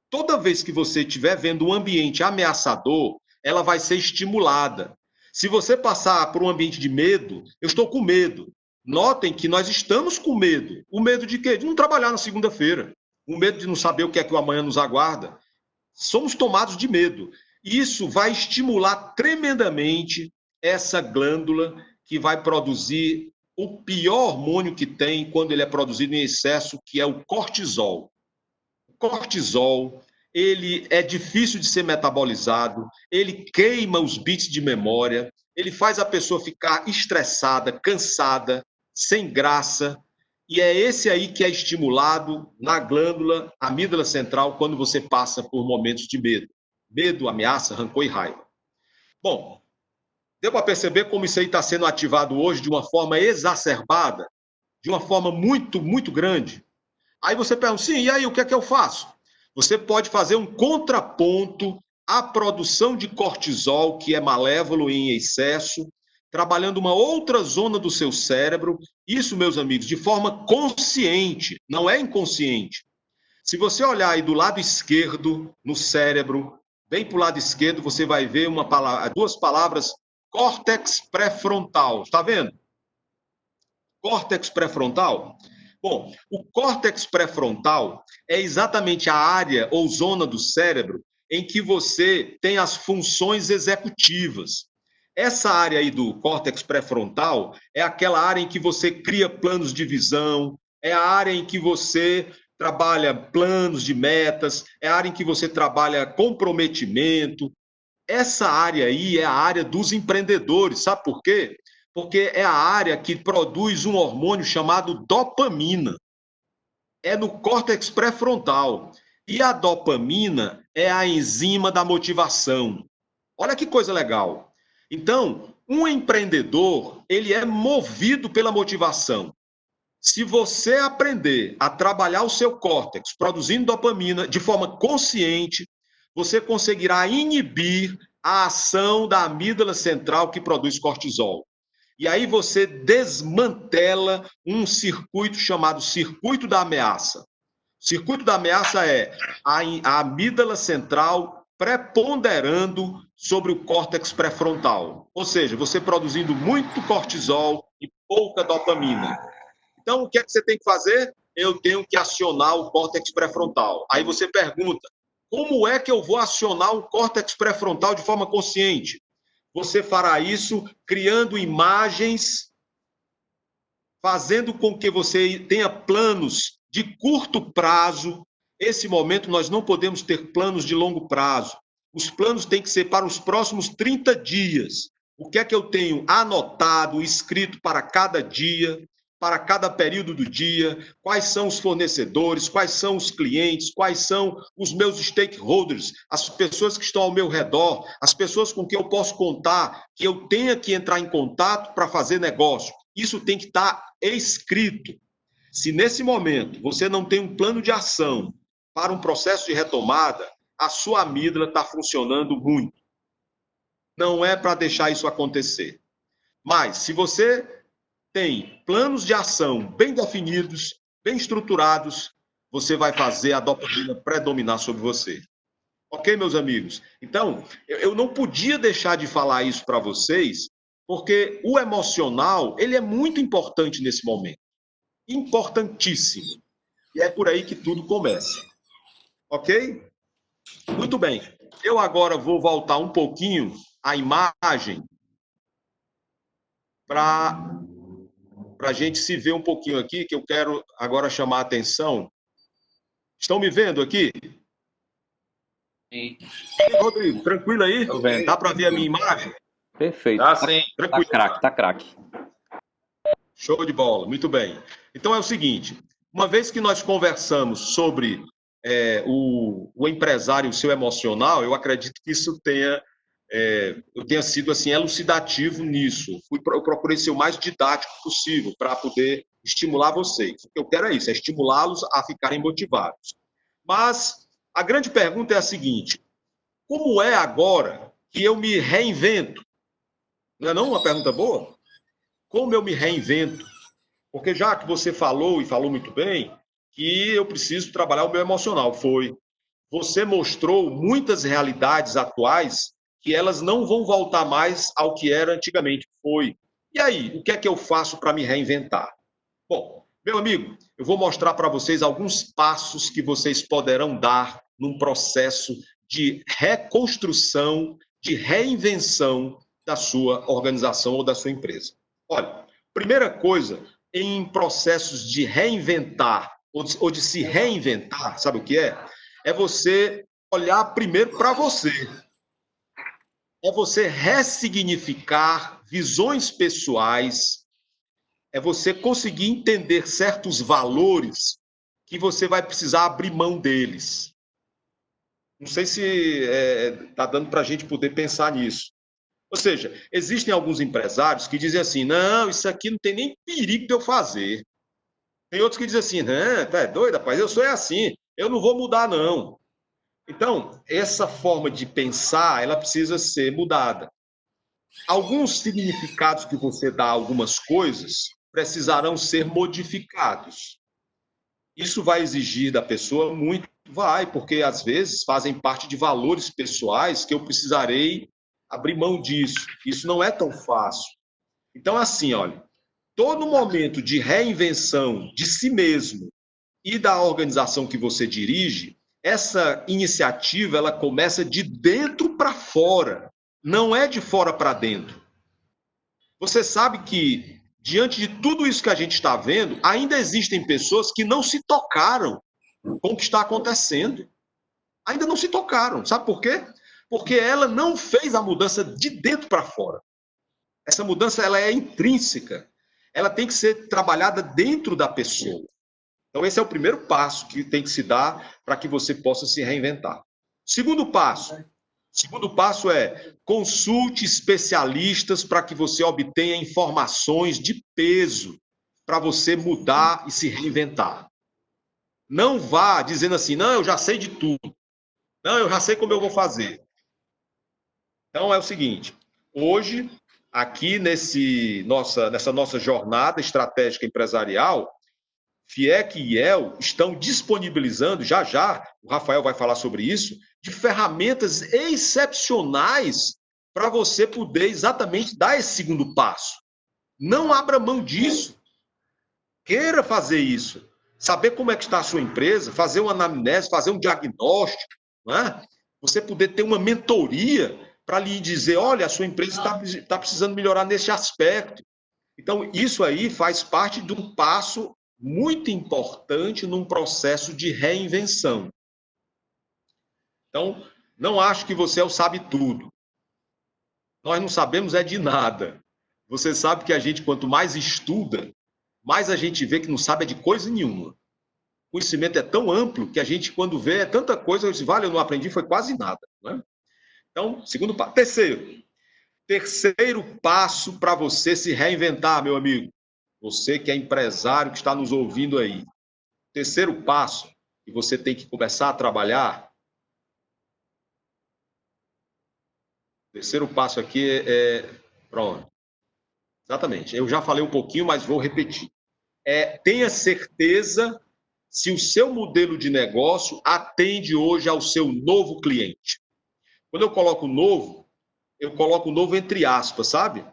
D: Toda vez que você estiver vendo um ambiente ameaçador, ela vai ser estimulada. Se você passar por um ambiente de medo, eu estou com medo. Notem que nós estamos com medo. O medo de quê? De não trabalhar na segunda-feira. O medo de não saber o que é que o amanhã nos aguarda. Somos tomados de medo. Isso vai estimular tremendamente essa glândula que vai produzir o pior hormônio que tem quando ele é produzido em excesso, que é o cortisol. O cortisol, ele é difícil de ser metabolizado, ele queima os bits de memória, ele faz a pessoa ficar estressada, cansada, sem graça, e é esse aí que é estimulado na glândula amígdala central quando você passa por momentos de medo. Medo, ameaça, rancor e raiva. Bom, deu para perceber como isso aí está sendo ativado hoje de uma forma exacerbada, de uma forma muito, muito grande. Aí você pergunta, sim, e aí o que é que eu faço? Você pode fazer um contraponto à produção de cortisol, que é malévolo em excesso, trabalhando uma outra zona do seu cérebro. Isso, meus amigos, de forma consciente, não é inconsciente. Se você olhar aí do lado esquerdo, no cérebro, bem para o lado esquerdo, você vai ver duas palavras, córtex pré-frontal. Está vendo? Córtex pré-frontal? Bom, o córtex pré-frontal é exatamente a área ou zona do cérebro em que você tem as funções executivas. Essa área aí do córtex pré-frontal é aquela área em que você cria planos de visão, é a área em que você trabalha planos de metas, é a área em que você trabalha comprometimento. Essa área aí é a área dos empreendedores, sabe por quê? Porque é a área que produz um hormônio chamado dopamina. É no córtex pré-frontal. E a dopamina é a enzima da motivação. Olha que coisa legal. Então, um empreendedor, ele é movido pela motivação. Se você aprender a trabalhar o seu córtex, produzindo dopamina de forma consciente, você conseguirá inibir a ação da amígdala central que produz cortisol. E aí você desmantela um circuito chamado circuito da ameaça. O circuito da ameaça é a amígdala central preponderando sobre o córtex pré-frontal. Ou seja, você produzindo muito cortisol e pouca dopamina. Então, o que é que você tem que fazer? Eu tenho que acionar o córtex pré-frontal. Aí você pergunta, como é que eu vou acionar o córtex pré-frontal de forma consciente? Você fará isso criando imagens, fazendo com que você tenha planos de curto prazo. Esse momento nós não podemos ter planos de longo prazo. Os planos têm que ser para os próximos 30 dias. O que é que eu tenho anotado, escrito para cada dia, para cada período do dia, quais são os fornecedores, quais são os clientes, quais são os meus stakeholders, as pessoas que estão ao meu redor, as pessoas com quem eu posso contar, que eu tenha que entrar em contato para fazer negócio. Isso tem que estar escrito. Se nesse momento você não tem um plano de ação para um processo de retomada, a sua amígdala está funcionando muito. Não é para deixar isso acontecer. Mas, se você tem planos de ação bem definidos, bem estruturados, você vai fazer a dopamina predominar sobre você. Ok, meus amigos? Então, eu não podia deixar de falar isso para vocês, porque o emocional, ele é muito importante nesse momento. Importantíssimo. E é por aí que tudo começa. Ok? Muito bem. Eu agora vou voltar um pouquinho a imagem para a gente se ver um pouquinho aqui, que eu quero agora chamar a atenção. Estão me vendo aqui?
C: Sim.
D: Rodrigo, tranquilo aí? Dá para ver a minha imagem?
E: Perfeito.
D: Tá, sim. Tranquilo.
E: Tá craque.
D: Show de bola, muito bem. Então é o seguinte, uma vez que nós conversamos sobre o empresário, o seu emocional, eu acredito que isso eu tenha sido assim elucidativo nisso. Eu procurei ser o mais didático possível para poder estimular vocês. O que eu quero é isso, é estimulá-los a ficarem motivados. Mas a grande pergunta é a seguinte: como é agora que eu me reinvento? Não é não uma pergunta boa? Como eu me reinvento? Porque já que você falou, e falou muito bem, que eu preciso trabalhar o meu emocional. Você mostrou muitas realidades atuais que elas não vão voltar mais ao que era antigamente. E aí, o que é que eu faço para me reinventar? Bom, meu amigo, eu vou mostrar para vocês alguns passos que vocês poderão dar num processo de reconstrução, de reinvenção da sua organização ou da sua empresa. Olha, primeira coisa, em processos de reinventar ou de se reinventar, sabe o que é? É você olhar primeiro para você. É você ressignificar visões pessoais, é você conseguir entender certos valores que você vai precisar abrir mão deles. Não sei se está dando para a gente poder pensar nisso. Ou seja, existem alguns empresários que dizem assim, não, isso aqui não tem nem perigo de eu fazer. Tem outros que dizem assim, não, tá doido, rapaz, eu sou assim, eu não vou mudar, não. Então, essa forma de pensar, ela precisa ser mudada. alguns significados que você dá a algumas coisas precisarão ser modificados. Isso vai exigir da pessoa muito? Vai, porque às vezes fazem parte de valores pessoais que eu precisarei abrir mão disso. Isso não é tão fácil. Então, assim, olha, todo momento de reinvenção de si mesmo e da organização que você dirige, essa iniciativa ela começa de dentro para fora, não é de fora para dentro. Você sabe que, diante de tudo isso que a gente está vendo, ainda existem pessoas que não se tocaram com o que está acontecendo. Ainda não se tocaram. Sabe por quê? Porque ela não fez a mudança de dentro para fora. Essa mudança ela é intrínseca. Ela tem que ser trabalhada dentro da pessoa. Então, esse é o primeiro passo que tem que se dar para que você possa se reinventar. Segundo passo é consulte especialistas para que você obtenha informações de peso para você mudar e se reinventar. Não vá dizendo assim, não, eu já sei de tudo. Não, eu já sei como eu vou fazer. Então, é o seguinte, hoje, aqui nessa nossa jornada estratégica empresarial, FIEC e IEL estão disponibilizando, já, o Rafael vai falar sobre isso, de ferramentas excepcionais para você poder exatamente dar esse segundo passo. Não abra mão disso. Queira fazer isso. Saber como é que está a sua empresa, fazer uma anamnese, fazer um diagnóstico, não é? Você poder ter uma mentoria para lhe dizer, olha, a sua empresa está precisando melhorar nesse aspecto. Então, isso aí faz parte de um passo muito importante num processo de reinvenção. Então, não acho que você é o sabe-tudo. Nós não sabemos é de nada. Você sabe que a gente, quanto mais estuda, mais a gente vê que não sabe é de coisa nenhuma. O conhecimento é tão amplo que a gente, quando vê, é tanta coisa, eu disse, vale, eu não aprendi, foi quase nada. Né? Então, segundo passo. Terceiro passo para você se reinventar, meu amigo. Você que é empresário, que está nos ouvindo aí. Terceiro passo que você tem que começar a trabalhar. Terceiro passo aqui pronto. Exatamente. Eu já falei um pouquinho, mas vou repetir. Tenha certeza se o seu modelo de negócio atende hoje ao seu novo cliente. Quando eu coloco novo entre aspas, sabe?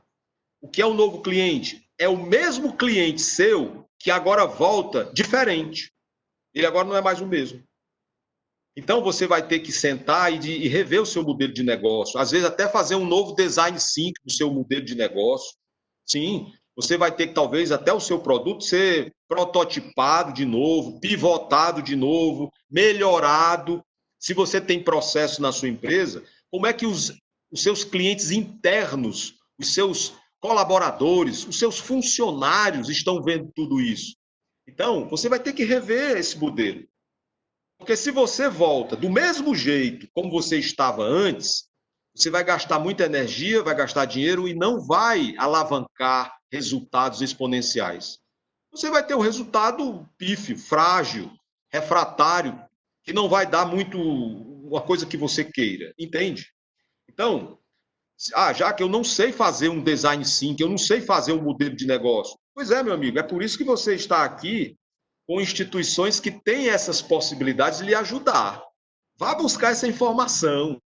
D: O que é o novo cliente? É o mesmo cliente seu que agora volta diferente. Ele agora não é mais o mesmo. Então, você vai ter que sentar e rever o seu modelo de negócio. Às vezes, até fazer um novo design thinking do seu modelo de negócio. Sim, você vai ter que, talvez, até o seu produto ser prototipado de novo, pivotado de novo, melhorado. Se você tem processo na sua empresa, como é que os seus clientes internos, os seus colaboradores, os seus funcionários estão vendo tudo isso? Então, você vai ter que rever esse modelo. Porque se você volta do mesmo jeito como você estava antes, você vai gastar muita energia, vai gastar dinheiro e não vai alavancar resultados exponenciais. Você vai ter um resultado pífio, frágil, refratário, que não vai dar muito uma coisa que você queira, entende? Então, já que eu não sei fazer um design thinking, eu não sei fazer um modelo de negócio. Pois é, meu amigo, é por isso que você está aqui com instituições que têm essas possibilidades de lhe ajudar. Vá buscar essa informação.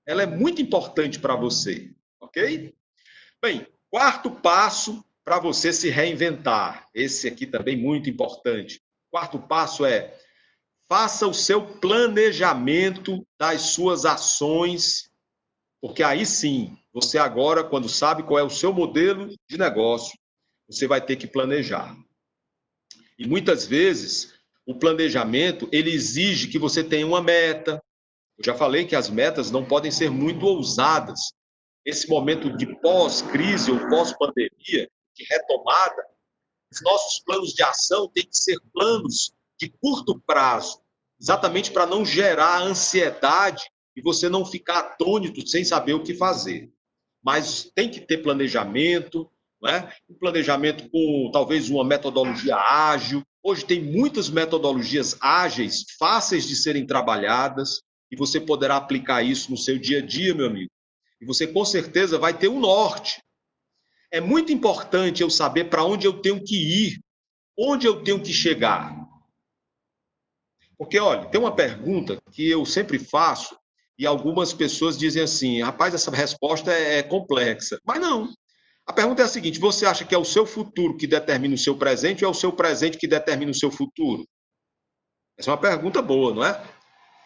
D: Ela é muito importante para você, ok? Bem, quarto passo para você se reinventar. Esse aqui também muito importante. Quarto passo é: faça o seu planejamento das suas ações, porque aí sim, você agora, quando sabe qual é o seu modelo de negócio, você vai ter que planejar. E muitas vezes, o planejamento, ele exige que você tenha uma meta. Eu já falei que as metas não podem ser muito ousadas. Esse momento de pós-crise ou pós-pandemia, de retomada, os nossos planos de ação têm que ser planos de curto prazo, exatamente para não gerar ansiedade e você não ficar atônito sem saber o que fazer. Mas tem que ter planejamento, né? Um planejamento com talvez uma metodologia ágil. Hoje tem muitas metodologias ágeis, fáceis de serem trabalhadas, e você poderá aplicar isso no seu dia a dia, meu amigo. E você, com certeza, vai ter um norte. É muito importante eu saber para onde eu tenho que ir, onde eu tenho que chegar. Porque, olha, tem uma pergunta que eu sempre faço e algumas pessoas dizem assim, rapaz, essa resposta é complexa. Mas não. A pergunta é a seguinte, você acha que é o seu futuro que determina o seu presente ou é o seu presente que determina o seu futuro? Essa é uma pergunta boa, não é?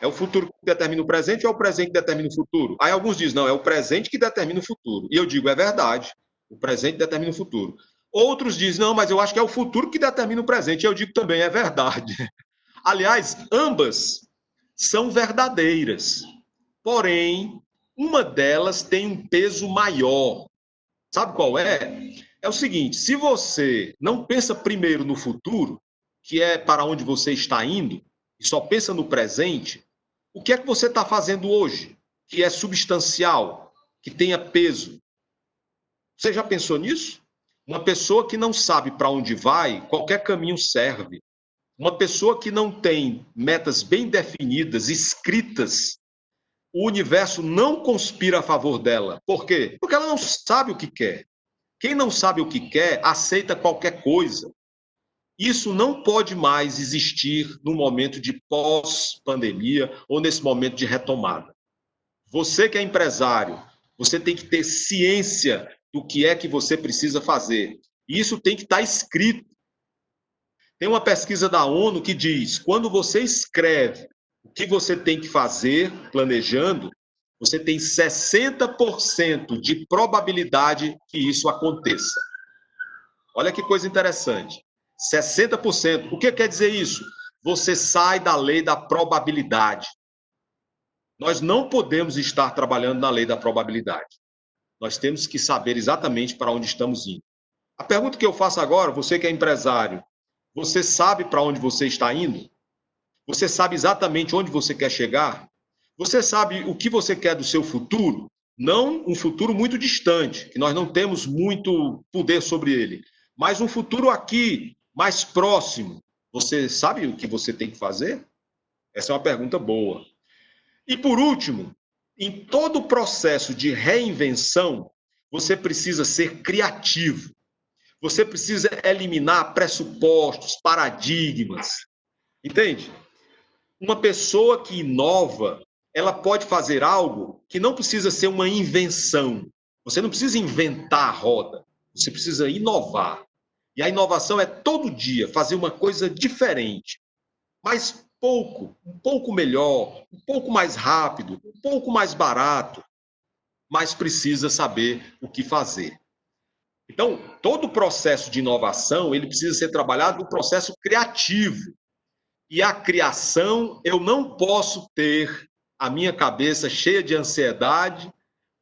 D: É o futuro que determina o presente ou é o presente que determina o futuro? Aí alguns dizem, não, é o presente que determina o futuro. E eu digo, é verdade, o presente determina o futuro. Outros dizem, não, mas eu acho que é o futuro que determina o presente. E eu digo também, é verdade. Aliás, ambas são verdadeiras. Porém, uma delas tem um peso maior. Sabe qual é? É o seguinte, se você não pensa primeiro no futuro, que é para onde você está indo, e só pensa no presente, o que é que você está fazendo hoje, que é substancial, que tenha peso? Você já pensou nisso? Uma pessoa que não sabe para onde vai, qualquer caminho serve. Uma pessoa que não tem metas bem definidas, escritas, o universo não conspira a favor dela. Por quê? Porque ela não sabe o que quer. Quem não sabe o que quer, aceita qualquer coisa. Isso não pode mais existir no momento de pós-pandemia ou nesse momento de retomada. Você que é empresário, você tem que ter ciência do que é que você precisa fazer. E isso tem que estar escrito. Tem uma pesquisa da ONU que diz, quando você escreve o que você tem que fazer, planejando, você tem 60% de probabilidade que isso aconteça. Olha que coisa interessante. 60%. O que quer dizer isso? Você sai da lei da probabilidade. Nós não podemos estar trabalhando na lei da probabilidade. Nós temos que saber exatamente para onde estamos indo. A pergunta que eu faço agora, você que é empresário, você sabe para onde você está indo? Você sabe exatamente onde você quer chegar? Você sabe o que você quer do seu futuro? Não um futuro muito distante, que nós não temos muito poder sobre ele, mas um futuro aqui, mais próximo. Você sabe o que você tem que fazer? Essa é uma pergunta boa. E por último, em todo o processo de reinvenção, você precisa ser criativo. Você precisa eliminar pressupostos, paradigmas. Entende? Uma pessoa que inova, ela pode fazer algo que não precisa ser uma invenção. Você não precisa inventar a roda. Você precisa inovar. E a inovação é todo dia fazer uma coisa diferente. Mas um pouco melhor, um pouco mais rápido, um pouco mais barato. Mas precisa saber o que fazer. Então, todo o processo de inovação, ele precisa ser trabalhado no processo criativo. E a criação, eu não posso ter a minha cabeça cheia de ansiedade,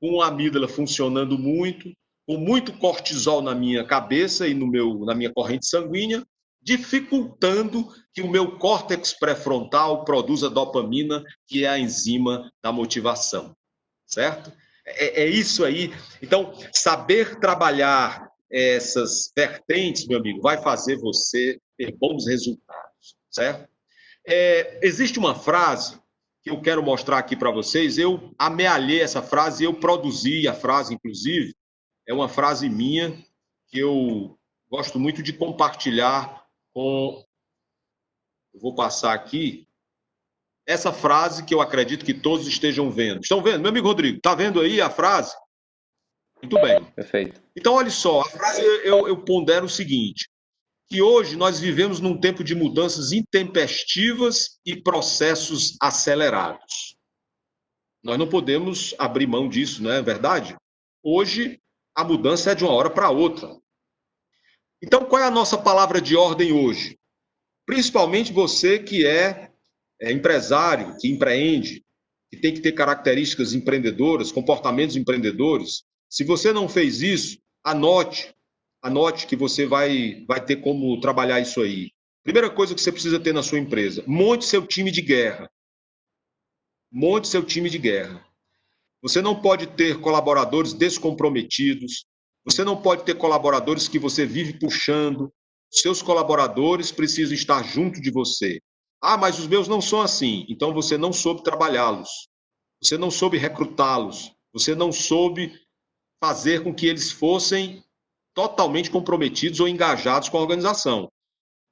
D: com a amígdala funcionando muito, com muito cortisol na minha cabeça e na minha corrente sanguínea, dificultando que o meu córtex pré-frontal produza dopamina, que é a enzima da motivação. Certo? É isso aí. Então, saber trabalhar essas vertentes, meu amigo, vai fazer você ter bons resultados, certo? Existe uma frase que eu quero mostrar aqui para vocês. Eu amealhei essa frase, eu produzi a frase, inclusive. É uma frase minha que eu gosto muito de compartilhar com... Eu vou passar aqui. Essa frase que eu acredito que todos estejam vendo. Estão vendo? Meu amigo Rodrigo, está vendo aí a frase? Muito bem.
E: Perfeito.
D: Então, olha só, a frase eu pondero o seguinte, que hoje nós vivemos num tempo de mudanças intempestivas e processos acelerados. Nós não podemos abrir mão disso, não é verdade? Hoje, a mudança é de uma hora para outra. Então, qual é a nossa palavra de ordem hoje? Principalmente você que é empresário, que empreende, que tem que ter características empreendedoras, comportamentos empreendedores. Se você não fez isso, anote que você vai ter como trabalhar isso aí. Primeira coisa que você precisa ter na sua empresa, monte seu time de guerra. Monte seu time de guerra. Você não pode ter colaboradores descomprometidos, você não pode ter colaboradores que você vive puxando. Seus colaboradores precisam estar junto de você. Ah, mas os meus não são assim. Então você não soube trabalhá-los. Você não soube recrutá-los. Você não soube fazer com que eles fossem totalmente comprometidos ou engajados com a organização.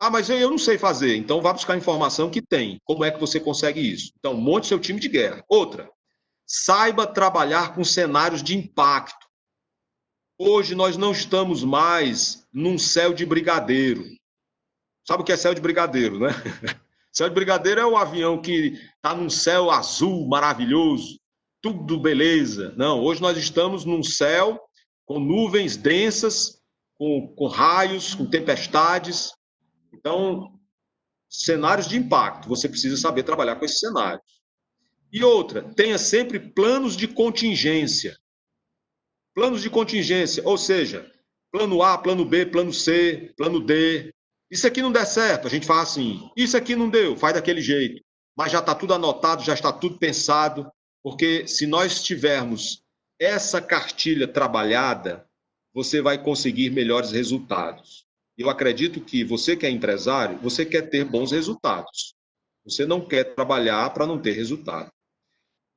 D: Ah, mas eu não sei fazer. Então, vá buscar informação que tem. Como é que você consegue isso? Então, monte seu time de guerra. Outra, saiba trabalhar com cenários de impacto. Hoje, nós não estamos mais num céu de brigadeiro. Sabe o que é céu de brigadeiro, né? Céu de brigadeiro é o avião que está num céu azul maravilhoso, tudo beleza. Não, hoje nós estamos num céu com nuvens densas, com raios, com tempestades. Então, cenários de impacto, você precisa saber trabalhar com esses cenários. E outra, tenha sempre planos de contingência. Planos de contingência, ou seja, plano A, plano B, plano C, plano D. Isso aqui não der certo, a gente faz assim. Isso aqui não deu, faz daquele jeito. Mas já está tudo anotado, já está tudo pensado, porque se nós tivermos essa cartilha trabalhada, você vai conseguir melhores resultados. Eu acredito que você que é empresário, você quer ter bons resultados. Você não quer trabalhar para não ter resultado.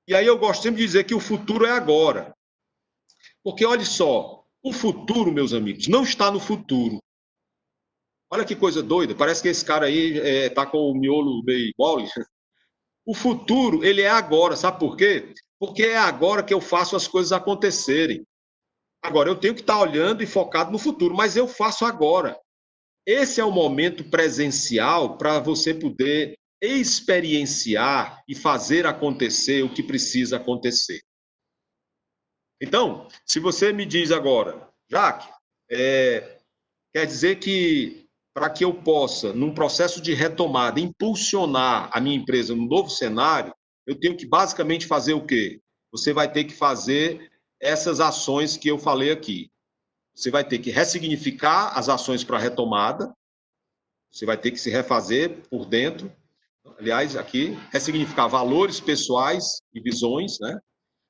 D: E aí eu gosto sempre de dizer que o futuro é agora. Porque olha só, o futuro, meus amigos, não está no futuro. Olha que coisa doida, parece que esse cara aí está com o miolo meio mole. O futuro, ele é agora, sabe por quê? Porque é agora que eu faço as coisas acontecerem. Agora, eu tenho que estar olhando e focado no futuro, mas eu faço agora. Esse é o momento presencial para você poder experienciar e fazer acontecer o que precisa acontecer. Então, se você me diz agora, Jaque, quer dizer que para que eu possa, num processo de retomada, impulsionar a minha empresa num novo cenário, eu tenho que basicamente fazer o quê? Você vai ter que fazer essas ações que eu falei aqui. Você vai ter que ressignificar as ações para a retomada, você vai ter que se refazer por dentro. Aliás, aqui, ressignificar valores pessoais e visões, né?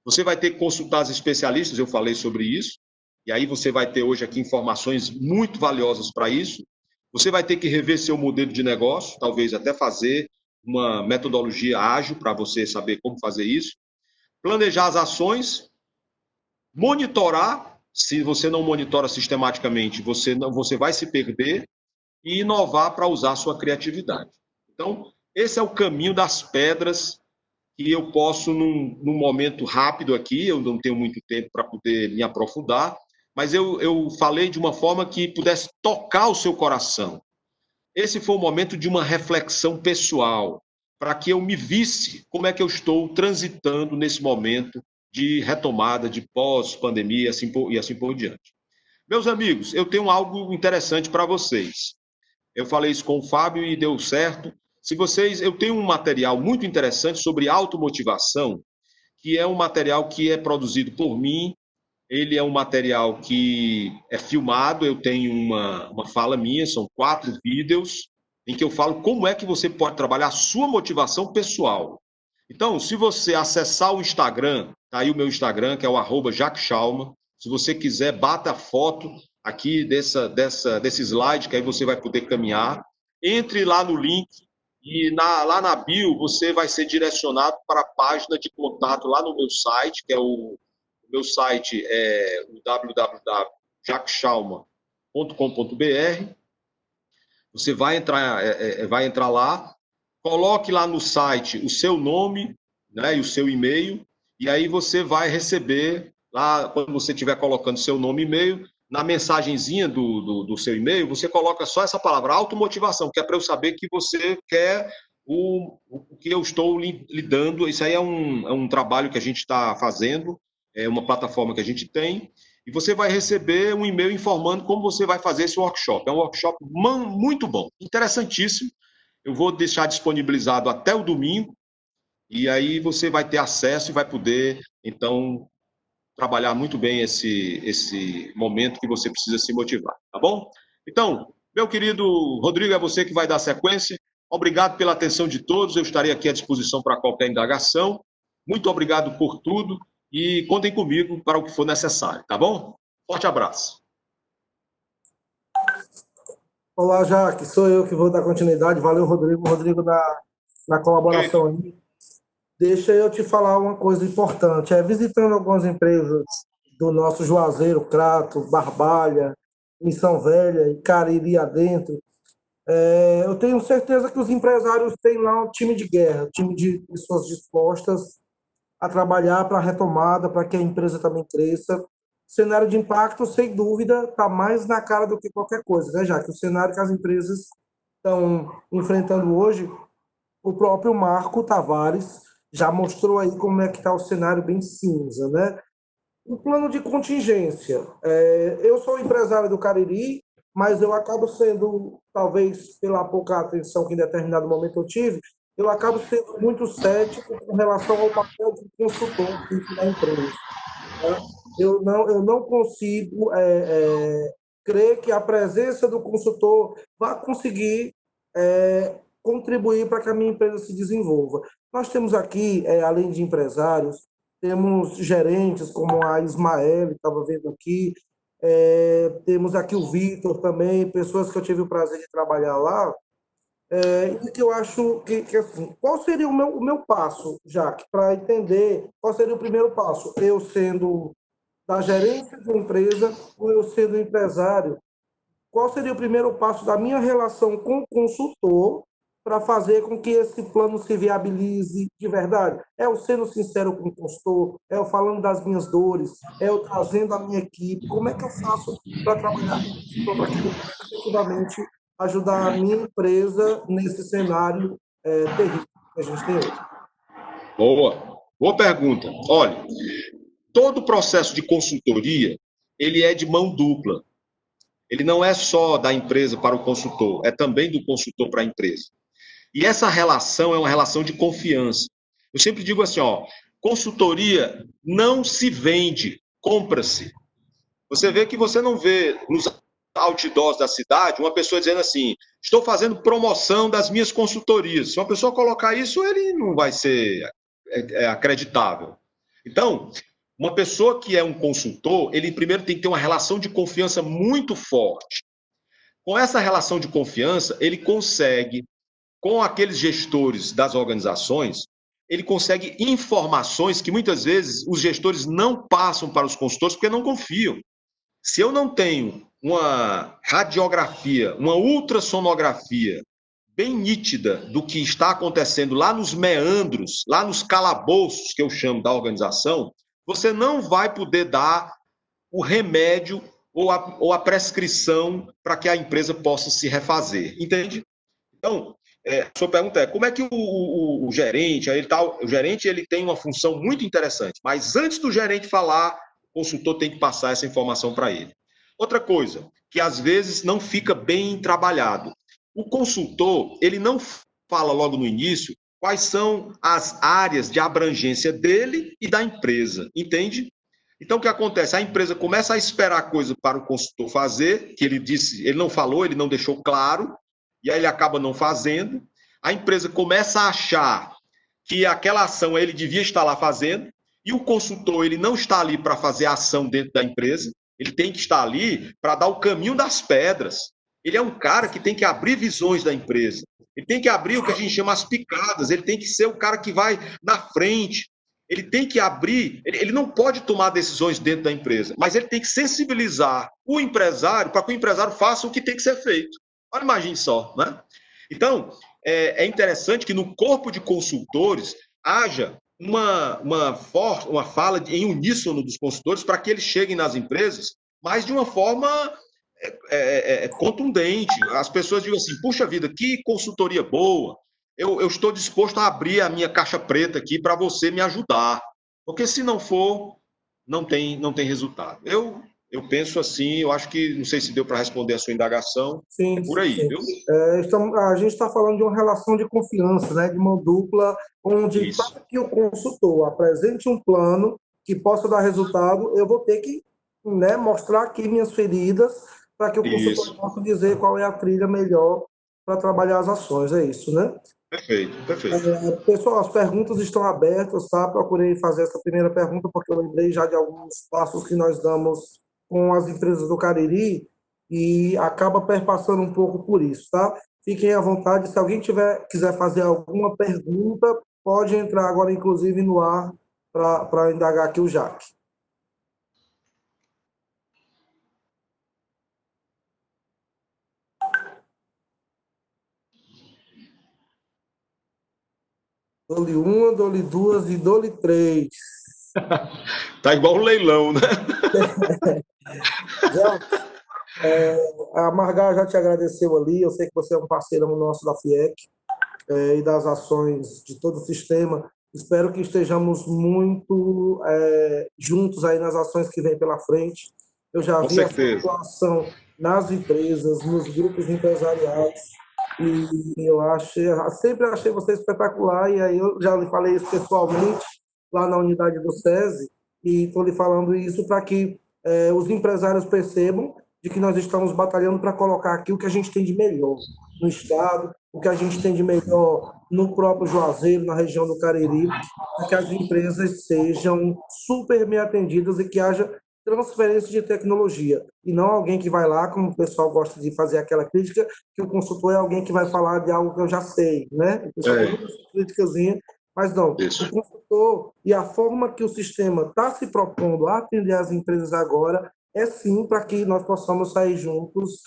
D: Você vai ter que consultar os especialistas, eu falei sobre isso, e aí você vai ter hoje aqui informações muito valiosas para isso. Você vai ter que rever seu modelo de negócio, talvez até fazer uma metodologia ágil para você saber como fazer isso. Planejar as ações, monitorar. Se você não monitora sistematicamente, você vai se perder e inovar para usar a sua criatividade. Então, esse é o caminho das pedras que eu posso, num momento rápido aqui, eu não tenho muito tempo para poder me aprofundar, mas eu falei de uma forma que pudesse tocar o seu coração. Esse foi o momento de uma reflexão pessoal, para que eu me visse como é que eu estou transitando nesse momento de retomada, de pós-pandemia e assim por diante. Meus amigos, eu tenho algo interessante para vocês. Eu falei isso com o Fábio e deu certo. Eu tenho um material muito interessante sobre automotivação, que é um material que é produzido por mim. Ele é um material que é filmado, eu tenho uma fala minha, são 4 vídeos, em que eu falo como é que você pode trabalhar a sua motivação pessoal. Então, se você acessar o Instagram, tá aí o meu Instagram, que é o @JaqueSchalma. Se você quiser, bata a foto aqui desse slide, que aí você vai poder caminhar. Entre lá no link e lá na bio você vai ser direcionado para a página de contato lá no meu site, que é o meu site é o www.jaqueschalma.com.br. Você vai entrar lá, coloque lá no site o seu nome, né, e o seu e-mail, e aí você vai receber lá, quando você estiver colocando seu nome e e-mail, na mensagenzinha do seu e-mail, você coloca só essa palavra, automotivação, que é para eu saber que você quer o que eu estou lidando. Isso aí é um trabalho que a gente está fazendo, é uma plataforma que a gente tem, e você vai receber um e-mail informando como você vai fazer esse workshop. É um workshop muito bom, interessantíssimo. Eu vou deixar disponibilizado até o domingo, e aí você vai ter acesso e vai poder, então, trabalhar muito bem esse momento que você precisa se motivar, tá bom? Então, meu querido Rodrigo, é você que vai dar sequência. Obrigado pela atenção de todos, eu estarei aqui à disposição para qualquer indagação. Muito obrigado por tudo e contem comigo para o que for necessário, tá bom? Forte abraço.
A: Olá, Jaque, sou eu que vou dar continuidade. Valeu, Rodrigo. Rodrigo, na colaboração aí. Deixa eu te falar uma coisa importante. Visitando algumas empresas do nosso Juazeiro, Crato, Barbalha, Missão Velha e Cariri adentro, eu tenho certeza que os empresários têm lá um time de guerra, um time de pessoas dispostas a trabalhar para a retomada, para que a empresa também cresça. O cenário de impacto, sem dúvida, está mais na cara do que qualquer coisa, né? Já que o cenário que as empresas estão enfrentando hoje, o próprio Marco Tavares já mostrou aí como é que está o cenário bem cinza, né? O plano de contingência. Eu sou empresário do Cariri, mas eu acabo sendo, talvez pela pouca atenção que em determinado momento eu tive, eu acabo sendo muito cético com relação ao papel de consultor dentro da empresa. Né? Eu não consigo crer que a presença do consultor vai conseguir contribuir para que a minha empresa se desenvolva. Nós temos aqui, além de empresários, temos gerentes como a Ismael, estava vendo aqui, temos aqui o Vitor também, pessoas que eu tive o prazer de trabalhar lá, e que eu acho que assim, qual seria o meu passo, Jaque, para entender qual seria o primeiro passo? Eu sendo da gerência de uma empresa ou eu sendo empresário, qual seria o primeiro passo da minha relação com o consultor para fazer com que esse plano se viabilize de verdade? É eu sendo sincero com o consultor, é eu falando das minhas dores, é eu trazendo a minha equipe. Como é que eu faço para trabalhar com o consultor para que ele possa efetivamente ajudar a minha empresa nesse cenário terrível que a gente tem hoje?
D: Boa pergunta. Olha, todo o processo de consultoria, ele é de mão dupla. Ele não é só da empresa para o consultor, é também do consultor para a empresa. E essa relação é uma relação de confiança. Eu sempre digo assim, ó, consultoria não se vende, compra-se. Você vê que você não vê nos outdoors da cidade uma pessoa dizendo assim, estou fazendo promoção das minhas consultorias. Se uma pessoa colocar isso, ele não vai ser acreditável. Então, uma pessoa que é um consultor, ele primeiro tem que ter uma relação de confiança muito forte. Com essa relação de confiança, ele consegue, com aqueles gestores das organizações, ele consegue informações que muitas vezes os gestores não passam para os consultores porque não confiam. Se eu não tenho uma radiografia, uma ultrassonografia bem nítida do que está acontecendo lá nos meandros, lá nos calabouços, que eu chamo da organização, você não vai poder dar o remédio ou a prescrição para que a empresa possa se refazer, entende? Então, a sua pergunta é, como é que o gerente, o gerente ele tem uma função muito interessante, mas antes do gerente falar, o consultor tem que passar essa informação para ele. Outra coisa, que às vezes não fica bem trabalhado. O consultor, ele não fala logo no início quais são as áreas de abrangência dele e da empresa, entende? Então, o que acontece? A empresa começa a esperar coisa para o consultor fazer, que ele disse, ele não falou, ele não deixou claro, e aí ele acaba não fazendo. A empresa começa a achar que aquela ação ele devia estar lá fazendo, e o consultor ele não está ali para fazer a ação dentro da empresa, ele tem que estar ali para dar o caminho das pedras. Ele é um cara que tem que abrir visões da empresa, ele tem que abrir o que a gente chama as picadas, ele tem que ser o cara que vai na frente, ele tem que abrir, ele não pode tomar decisões dentro da empresa, mas ele tem que sensibilizar o empresário para que o empresário faça o que tem que ser feito. Olha, imagine só, né? Então, é interessante que no corpo de consultores haja uma fala em uníssono dos consultores para que eles cheguem nas empresas, mas de uma forma contundente. As pessoas digam assim, puxa vida, que consultoria boa, eu estou disposto a abrir a minha caixa preta aqui para você me ajudar, porque se não for, não tem resultado. Eu penso assim, eu acho que, não sei se deu para responder a sua indagação,
A: Sim,
D: é por aí,
A: sim.
D: viu?
A: A gente está falando de uma relação de confiança, né, de mão dupla, onde
D: Isso.
A: para que o consultor apresente um plano que possa dar resultado, eu vou ter que, né, mostrar aqui minhas feridas para que o consultor
D: Isso.
A: possa dizer qual é a trilha melhor para trabalhar as ações, é isso, né?
D: Perfeito, perfeito.
A: Pessoal, as perguntas estão abertas, tá? Procurei fazer essa primeira pergunta porque eu lembrei já de alguns passos que nós damos com as empresas do Cariri e acaba perpassando um pouco por isso, tá? Fiquem à vontade, se alguém quiser fazer alguma pergunta, pode entrar agora, inclusive, no ar para indagar aqui o Jaque. Dou-lhe uma, dou-lhe duas e dou-lhe três.
D: Tá igual um leilão, né?
A: Jaque, a Margar já te agradeceu ali, eu sei que você é um parceirão nosso da FIEC, e das ações de todo o sistema. Espero que estejamos muito juntos aí nas ações que vêm pela frente. Eu já
D: Com
A: vi a sua
D: certeza.
A: atuação nas empresas, nos grupos empresariais, e sempre achei você espetacular, e aí eu já lhe falei isso pessoalmente, lá na unidade do SESI, e estou lhe falando isso para que os empresários percebam de que nós estamos batalhando para colocar aqui o que a gente tem de melhor no Estado, o que a gente tem de melhor no próprio Juazeiro, na região do Cariri, para que as empresas sejam super bem atendidas e que haja transferência de tecnologia. E não alguém que vai lá, como o pessoal gosta de fazer aquela crítica, que o consultor é alguém que vai falar de algo que eu já sei, né? O pessoal tem
D: É,
A: muita criticazinha, mas não. O
D: isso.
A: consultor e a forma que o sistema está se propondo a atender as empresas agora é sim para que nós possamos sair juntos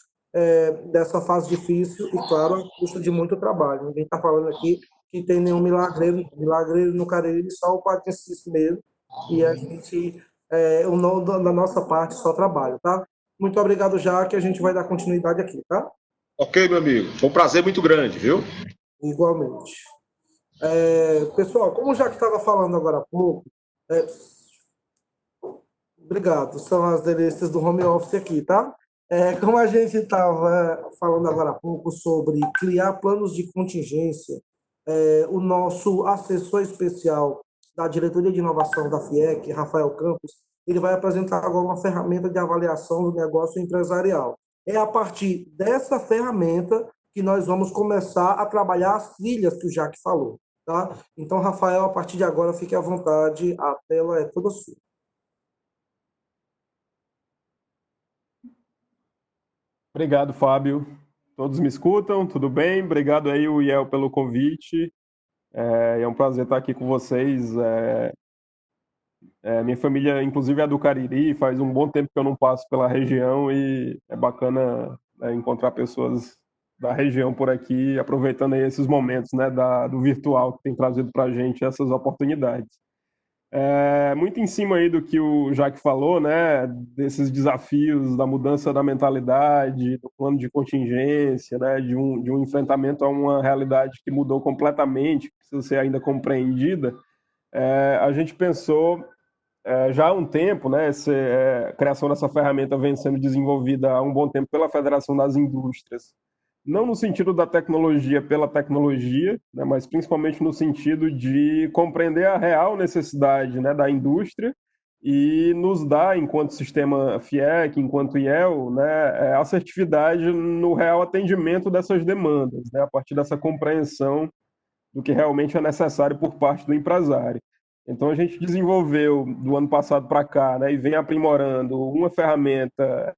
A: dessa fase difícil e, claro, a custa de muito trabalho. Ninguém está falando aqui que tem nenhum milagreiro, milagreiro no Cariri, só o Padre Cícero mesmo, e a gente, da nossa parte, só trabalho, tá? Muito obrigado, já que a gente vai dar continuidade aqui, tá?
D: Ok, meu amigo. Foi um prazer muito grande, viu?
A: Igualmente. Pessoal, como o Jaque estava falando agora há pouco, é, obrigado, são as delícias do home office aqui, tá? Como a gente estava falando agora há pouco sobre criar planos de contingência, o nosso assessor especial da Diretoria de Inovação da FIEC, Rafael Campos, ele vai apresentar agora uma ferramenta de avaliação do negócio empresarial. É a partir dessa ferramenta que nós vamos começar a trabalhar as trilhas que o Jaque falou, tá? Então, Rafael, a partir de agora, fique à vontade, a tela é toda sua.
E: Obrigado, Fábio. Todos me escutam? Tudo bem? Obrigado aí, Iel, pelo convite. É um prazer estar aqui com vocês. Minha família, inclusive, é do Cariri. Faz um bom tempo que eu não passo pela região e é bacana, encontrar pessoas da região por aqui, aproveitando aí esses momentos, né, do virtual que tem trazido para a gente essas oportunidades. Muito em cima aí do que o Jaque falou, né, desses desafios da mudança da mentalidade, do plano de contingência, né, de um enfrentamento a uma realidade que mudou completamente, que precisa ser ainda compreendida. A gente pensou já há um tempo, né, a criação dessa ferramenta vem sendo desenvolvida há um bom tempo pela Federação das Indústrias, não no sentido da tecnologia pela tecnologia, né, mas principalmente no sentido de compreender a real necessidade, né, da indústria e nos dar, enquanto sistema FIEC, enquanto IEL, né, assertividade no real atendimento dessas demandas, né, a partir dessa compreensão do que realmente é necessário por parte do empresário. Então a gente desenvolveu do ano passado para cá, né, e vem aprimorando uma ferramenta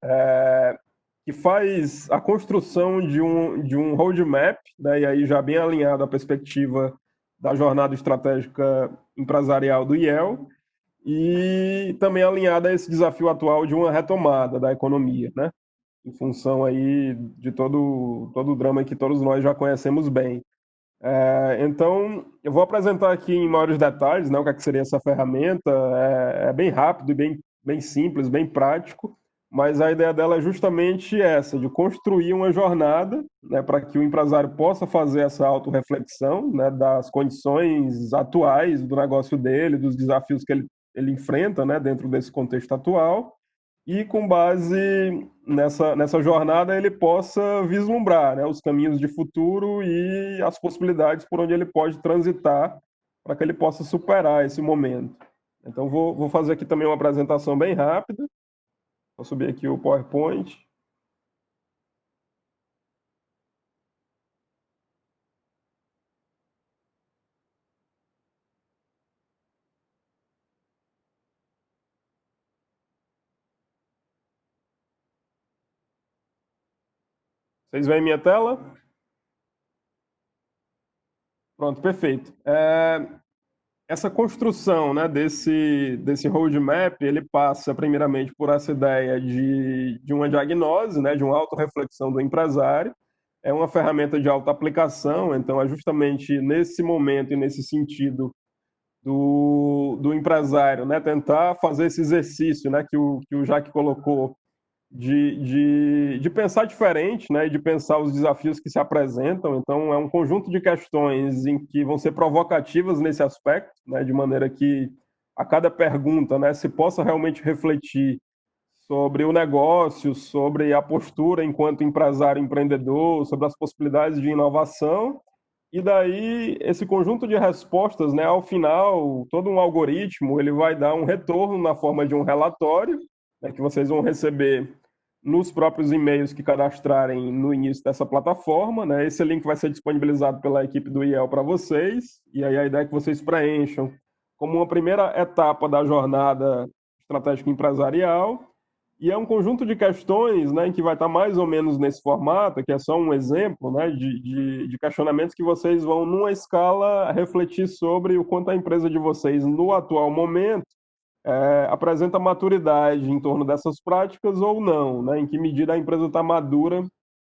E: que faz a construção de um roadmap, né, e aí já bem alinhado à perspectiva da jornada estratégica empresarial do IEL, e também alinhada a esse desafio atual de uma retomada da economia, né, em função aí de todo o drama que todos nós já conhecemos bem. Então, eu vou apresentar aqui em maiores detalhes, né, o que, que seria essa ferramenta. É bem rápido e bem simples, bem prático, mas a ideia dela é justamente essa, de construir uma jornada, né, para que o empresário possa fazer essa autorreflexão, né, das condições atuais do negócio dele, dos desafios que ele enfrenta, né, dentro desse contexto atual, e com base nessa jornada ele possa vislumbrar, né, os caminhos de futuro e as possibilidades por onde ele pode transitar para que ele possa superar esse momento. Então, vou fazer aqui também uma apresentação bem rápida. Vou subir aqui o PowerPoint. Vocês veem minha tela? Pronto, perfeito. Essa construção, né, desse roadmap, ele passa primeiramente por essa ideia de uma diagnose, né, de uma autorreflexão do empresário. É uma ferramenta de alta aplicação, então é justamente nesse momento e nesse sentido do empresário, né, tentar fazer esse exercício, né, que o Jaque colocou, de pensar diferente, né, e de pensar os desafios que se apresentam. Então, é um conjunto de questões em que vão ser provocativas nesse aspecto, né, de maneira que a cada pergunta, né, se possa realmente refletir sobre o negócio, sobre a postura enquanto empresário empreendedor, sobre as possibilidades de inovação. E daí, esse conjunto de respostas, né, ao final, todo um algoritmo, ele vai dar um retorno na forma de um relatório, né, que vocês vão receber nos próprios e-mails que cadastrarem no início dessa plataforma, né? Esse link vai ser disponibilizado pela equipe do IEL para vocês, e aí a ideia é que vocês preencham como uma primeira etapa da jornada estratégica empresarial. E é um conjunto de questões, né, que vai estar mais ou menos nesse formato, que é só um exemplo, né, de questionamentos que vocês vão, numa escala, refletir sobre o quanto a empresa de vocês, no atual momento, apresenta maturidade em torno dessas práticas ou não, né, em que medida a empresa está madura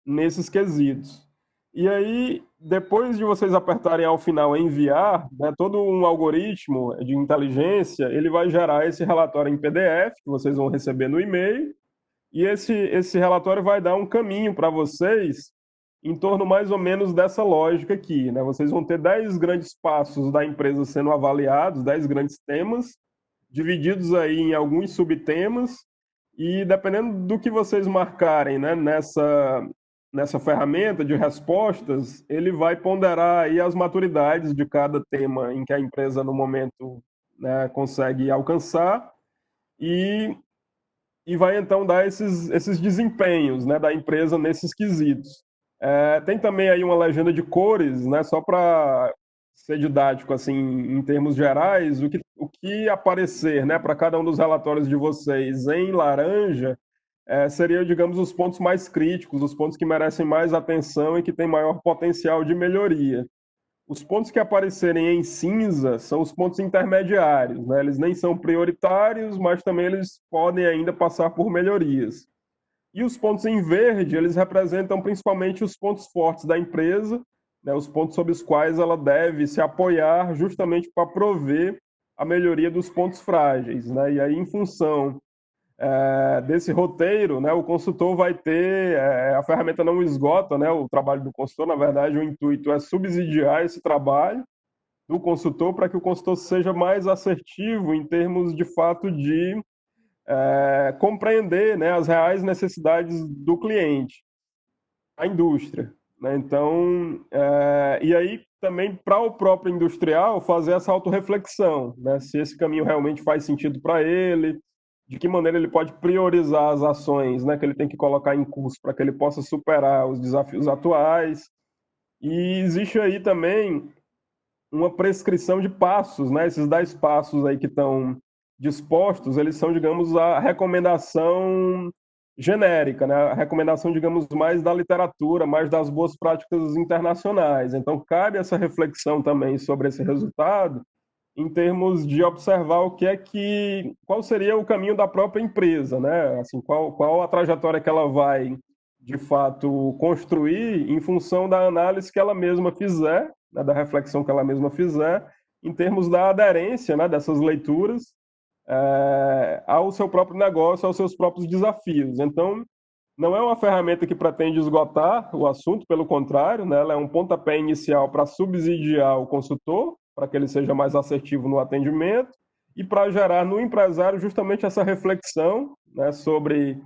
E: nesses quesitos. E aí, depois de vocês apertarem ao final enviar, né, todo um algoritmo de inteligência, ele vai gerar esse relatório em PDF, que vocês vão receber no e-mail, e esse relatório vai dar um caminho para vocês em torno mais ou menos dessa lógica aqui, né? Vocês vão ter 10 grandes passos da empresa sendo avaliados, 10 grandes temas, divididos aí em alguns subtemas, e dependendo do que vocês marcarem, né, nessa ferramenta de respostas, ele vai ponderar aí as maturidades de cada tema em que a empresa, no momento, né, consegue alcançar, e vai então dar esses desempenhos, né, da empresa nesses quesitos. Tem também aí uma legenda de cores, né, só para ser didático, assim, em termos gerais, o que aparecer, né, para cada um dos relatórios de vocês em laranja, seria, digamos, os pontos mais críticos, os pontos que merecem mais atenção e que têm maior potencial de melhoria. Os pontos que aparecerem em cinza são os pontos intermediários, né? Eles nem são prioritários, mas também eles podem ainda passar por melhorias. E os pontos em verde, eles representam principalmente os pontos fortes da empresa, né? Os pontos sobre os quais ela deve se apoiar justamente para prover a melhoria dos pontos frágeis, né? E aí, em função desse roteiro, né, o consultor vai ter, a ferramenta não esgota, né, o trabalho do consultor. Na verdade, o intuito é subsidiar esse trabalho do consultor para que o consultor seja mais assertivo em termos, de fato, de compreender, né, as reais necessidades do cliente, a indústria, né? Então, e aí também para o próprio industrial fazer essa autorreflexão, né, se esse caminho realmente faz sentido para ele, de que maneira ele pode priorizar as ações, né, que ele tem que colocar em curso para que ele possa superar os desafios atuais. E existe aí também uma prescrição de passos, né? Esses 10 passos aí que estão dispostos, eles são, digamos, a recomendação genérica, né? A recomendação, digamos, mais da literatura, mais das boas práticas internacionais. Então, cabe essa reflexão também sobre esse resultado, em termos de observar qual seria o caminho da própria empresa, né? Assim, qual a trajetória que ela vai, de fato, construir em função da análise que ela mesma fizer, né, da reflexão que ela mesma fizer, em termos da aderência, né, dessas leituras ao seu próprio negócio, aos seus próprios desafios. Então, não é uma ferramenta que pretende esgotar o assunto, pelo contrário, né, ela é um pontapé inicial para subsidiar o consultor, para que ele seja mais assertivo no atendimento e para gerar no empresário justamente essa reflexão, né, sobre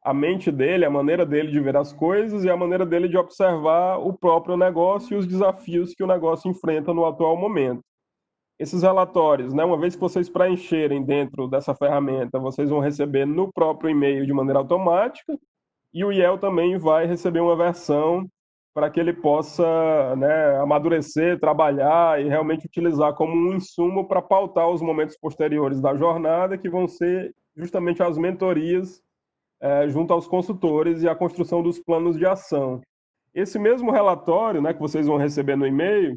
E: a mente dele, a maneira dele de ver as coisas e a maneira dele de observar o próprio negócio e os desafios que o negócio enfrenta no atual momento. Esses relatórios, né, uma vez que vocês preencherem dentro dessa ferramenta, vocês vão receber no próprio e-mail de maneira automática, e o IEL também vai receber uma versão para que ele possa, né, amadurecer, trabalhar e realmente utilizar como um insumo para pautar os momentos posteriores da jornada, que vão ser justamente as mentorias junto aos consultores e a construção dos planos de ação. Esse mesmo relatório, né, que vocês vão receber no e-mail,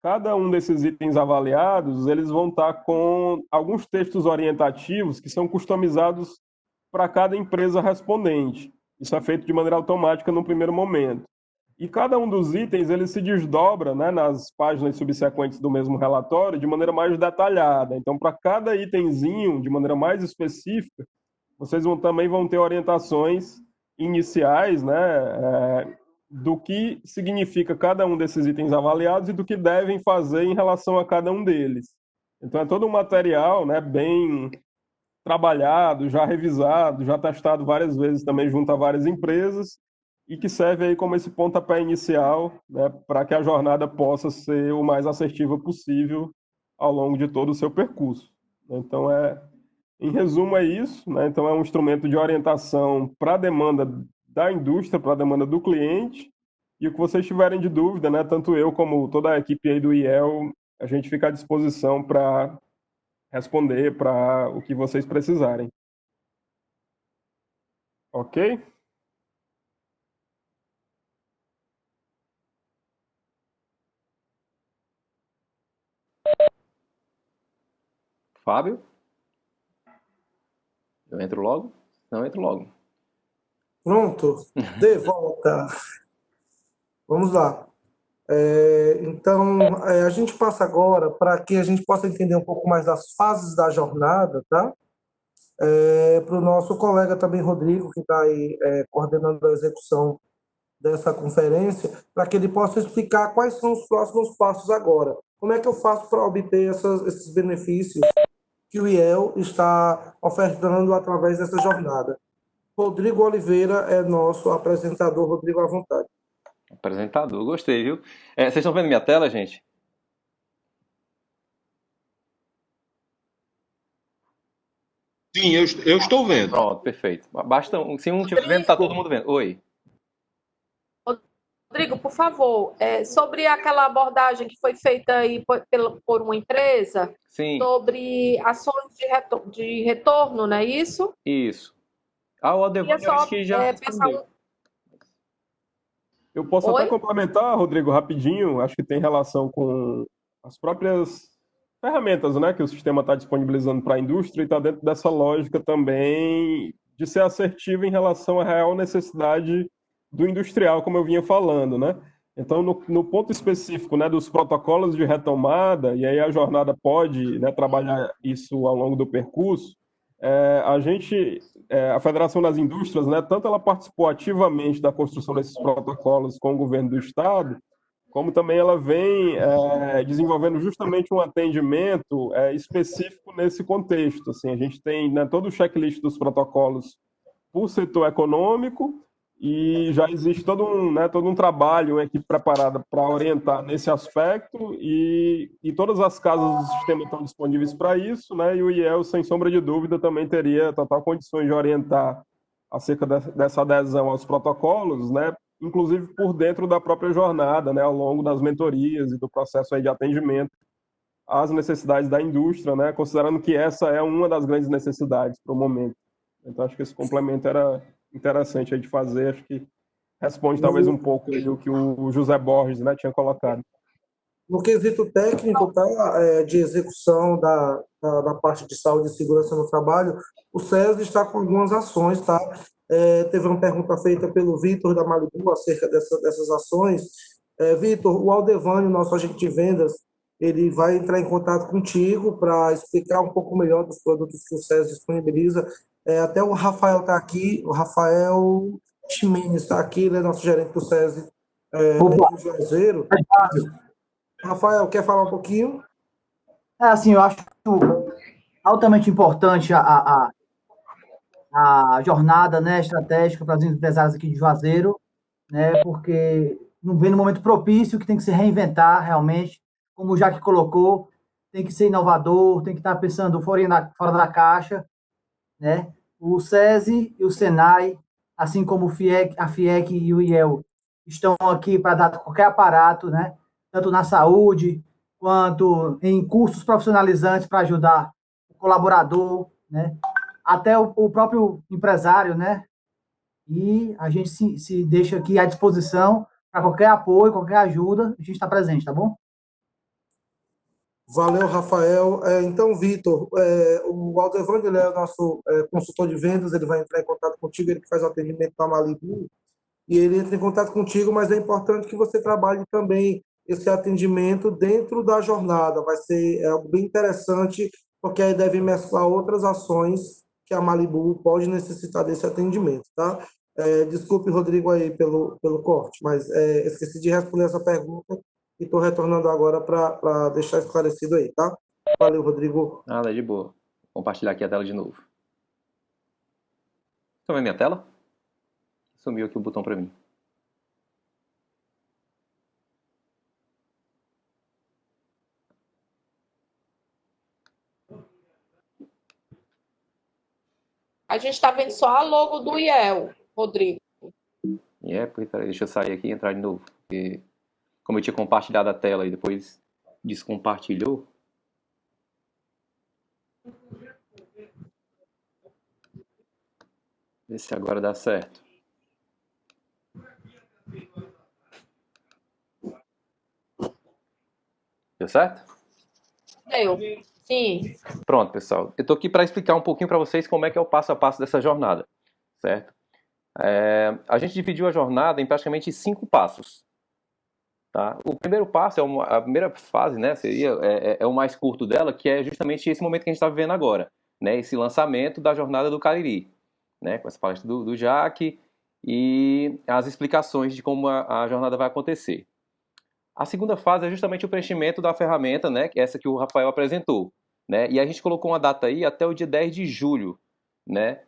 E: cada um desses itens avaliados, eles vão estar com alguns textos orientativos que são customizados para cada empresa respondente. Isso é feito de maneira automática no primeiro momento. E cada um dos itens ele se desdobra, né, nas páginas subsequentes do mesmo relatório de maneira mais detalhada. Então, para cada itemzinho, de maneira mais específica, vocês também vão ter orientações iniciais, né, do que significa cada um desses itens avaliados e do que devem fazer em relação a cada um deles. Então, é todo um material, né, bem trabalhado, já revisado, já testado várias vezes também junto a várias empresas e que serve aí como esse pontapé inicial, né, para que a jornada possa ser o mais assertiva possível ao longo de todo o seu percurso. Então, em resumo, é isso, né? Então, é um instrumento de orientação para a demanda da indústria, para a demanda do cliente, e o que vocês tiverem de dúvida, né, tanto eu como toda a equipe aí do IEL, a gente fica à disposição para responder para o que vocês precisarem. Ok?
F: Fábio? Eu entro logo? Não, eu entro logo.
A: Pronto, de volta. Vamos lá. Então, a gente passa agora para que a gente possa entender um pouco mais das fases da jornada, tá? Para o nosso colega também, Rodrigo, que está aí coordenando a execução dessa conferência, para que ele possa explicar quais são os próximos passos agora. Como é que eu faço para obter esses benefícios que o IEL está ofertando através dessa jornada? Rodrigo Oliveira é nosso apresentador. Rodrigo, à vontade.
F: Apresentador, gostei, viu? Vocês estão vendo minha tela, gente?
D: Sim, eu estou vendo.
F: Pronto, perfeito. Basta se um estiver vendo, está todo mundo vendo. Oi.
B: Rodrigo, por favor, sobre aquela abordagem que foi feita aí por uma empresa,
F: Sim.
B: Sobre ações de retorno, não é isso?
F: Isso. O Aldevani, eu acho que já
E: Eu posso até complementar, Rodrigo, rapidinho. Acho que tem relação com as próprias ferramentas, né, que o sistema está disponibilizando para a indústria e está dentro dessa lógica também de ser assertivo em relação à real necessidade do industrial, como eu vinha falando, né? Então, no ponto específico, né, dos protocolos de retomada, e aí a jornada pode, né, trabalhar isso ao longo do percurso, a Federação das Indústrias, né, tanto ela participou ativamente da construção desses protocolos com o governo do Estado, como também ela vem desenvolvendo justamente um atendimento específico nesse contexto. Assim, a gente tem, né, todo o checklist dos protocolos por setor econômico, e já existe todo um trabalho, uma equipe preparada para orientar nesse aspecto, e todas as casas do sistema estão disponíveis para isso, né? E o IEL, sem sombra de dúvida, também teria total condições de orientar acerca dessa adesão aos protocolos, né? Inclusive por dentro da própria jornada, né? Ao longo das mentorias e do processo aí de atendimento às necessidades da indústria, né? Considerando que essa é uma das grandes necessidades para o momento. Então, acho que esse complemento era interessante aí de fazer, acho que responde talvez um pouco o que o José Borges, né, tinha colocado.
A: No quesito técnico, tá, de execução da parte de saúde e segurança no trabalho, o SESI está com algumas ações, tá? Teve uma pergunta feita pelo Vitor da Malibu acerca dessas ações. Vitor, o Aldevani, nosso agente de vendas, ele vai entrar em contato contigo para explicar um pouco melhor dos produtos que o SESI disponibiliza. Até o Rafael está aqui, o Rafael Ximenes está aqui, ele é nosso gerente do SESI do Juazeiro. Rafael, quer falar um pouquinho?
G: Assim, eu acho altamente importante a jornada, né, estratégica para os empresários aqui de Juazeiro, né, porque não vem no momento propício que tem que se reinventar realmente, como o Jaque colocou, tem que ser inovador, tem que estar pensando fora da caixa, né? O SESI e o SENAI, assim como a FIEC e o IEL, estão aqui para dar qualquer aparato, né? Tanto na saúde, quanto em cursos profissionalizantes para ajudar o colaborador, né? Até o próprio empresário, né? E a gente se deixa aqui à disposição para qualquer apoio, qualquer ajuda, a gente está presente, tá bom?
A: Valeu, Rafael. Então, Vitor, o Aldevandro, ele é o nosso consultor de vendas, ele vai entrar em contato contigo, ele que faz o atendimento da Malibu, e ele entra em contato contigo, mas é importante que você trabalhe também esse atendimento dentro da jornada. Vai ser algo bem interessante, porque aí deve mesclar outras ações que a Malibu pode necessitar desse atendimento, tá? Desculpe, Rodrigo, aí pelo corte, mas esqueci de responder essa pergunta e estou retornando agora para deixar esclarecido aí, tá? Valeu, Rodrigo.
F: Nada, de boa. Vou compartilhar aqui a tela de novo. Estão vendo minha tela? Sumiu aqui o botão para mim.
B: A gente está vendo só a logo do IEL, Rodrigo.
F: Peraí, deixa eu sair aqui e entrar de novo. Porque como eu tinha compartilhado a tela e depois descompartilhou. Vê se agora dá certo. Deu certo?
B: Deu. Sim.
F: Pronto, pessoal. Eu estou aqui para explicar um pouquinho para vocês como é que é o passo a passo dessa jornada, certo? A gente dividiu a jornada em praticamente 5 passos. Tá? O primeiro passo, a primeira fase, né, é o mais curto dela, que é justamente esse momento que a gente está vivendo agora, né, esse lançamento da jornada do Cariri, né, com essa palestra do Jaque e as explicações de como a jornada vai acontecer. A segunda fase é justamente o preenchimento da ferramenta, né, que é essa que o Rafael apresentou, né, e a gente colocou uma data aí até o dia 10 de julho, né.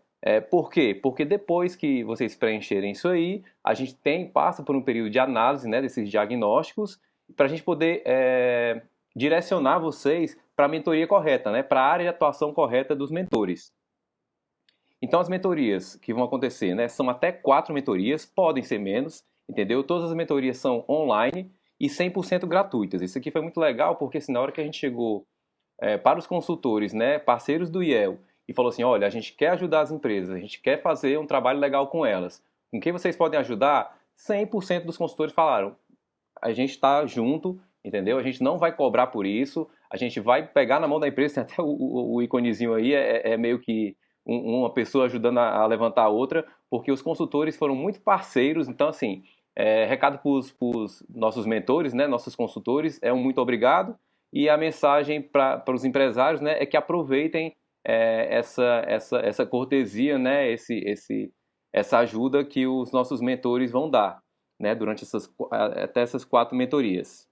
F: Por quê? Porque depois que vocês preencherem isso aí, a gente passa por um período de análise, né, desses diagnósticos, para a gente poder direcionar vocês para a mentoria correta, né, para a área de atuação correta dos mentores. Então, as mentorias que vão acontecer, né, são até 4 mentorias, podem ser menos, entendeu? Todas as mentorias são online e 100% gratuitas. Isso aqui foi muito legal, porque assim, na hora que a gente chegou para os consultores, né, parceiros do IEL, e falou assim, olha, a gente quer ajudar as empresas, a gente quer fazer um trabalho legal com elas. Com quem vocês podem ajudar? 100% dos consultores falaram, a gente está junto, entendeu? A gente não vai cobrar por isso, a gente vai pegar na mão da empresa, tem até o iconezinho aí, é meio que uma pessoa ajudando a levantar a outra, porque os consultores foram muito parceiros, então assim, recado para os nossos mentores, né, nossos consultores, um muito obrigado, e a mensagem para os empresários, né, é que aproveitem essa cortesia, né, essa ajuda que os nossos mentores vão dar, né, durante até essas 4 mentorias.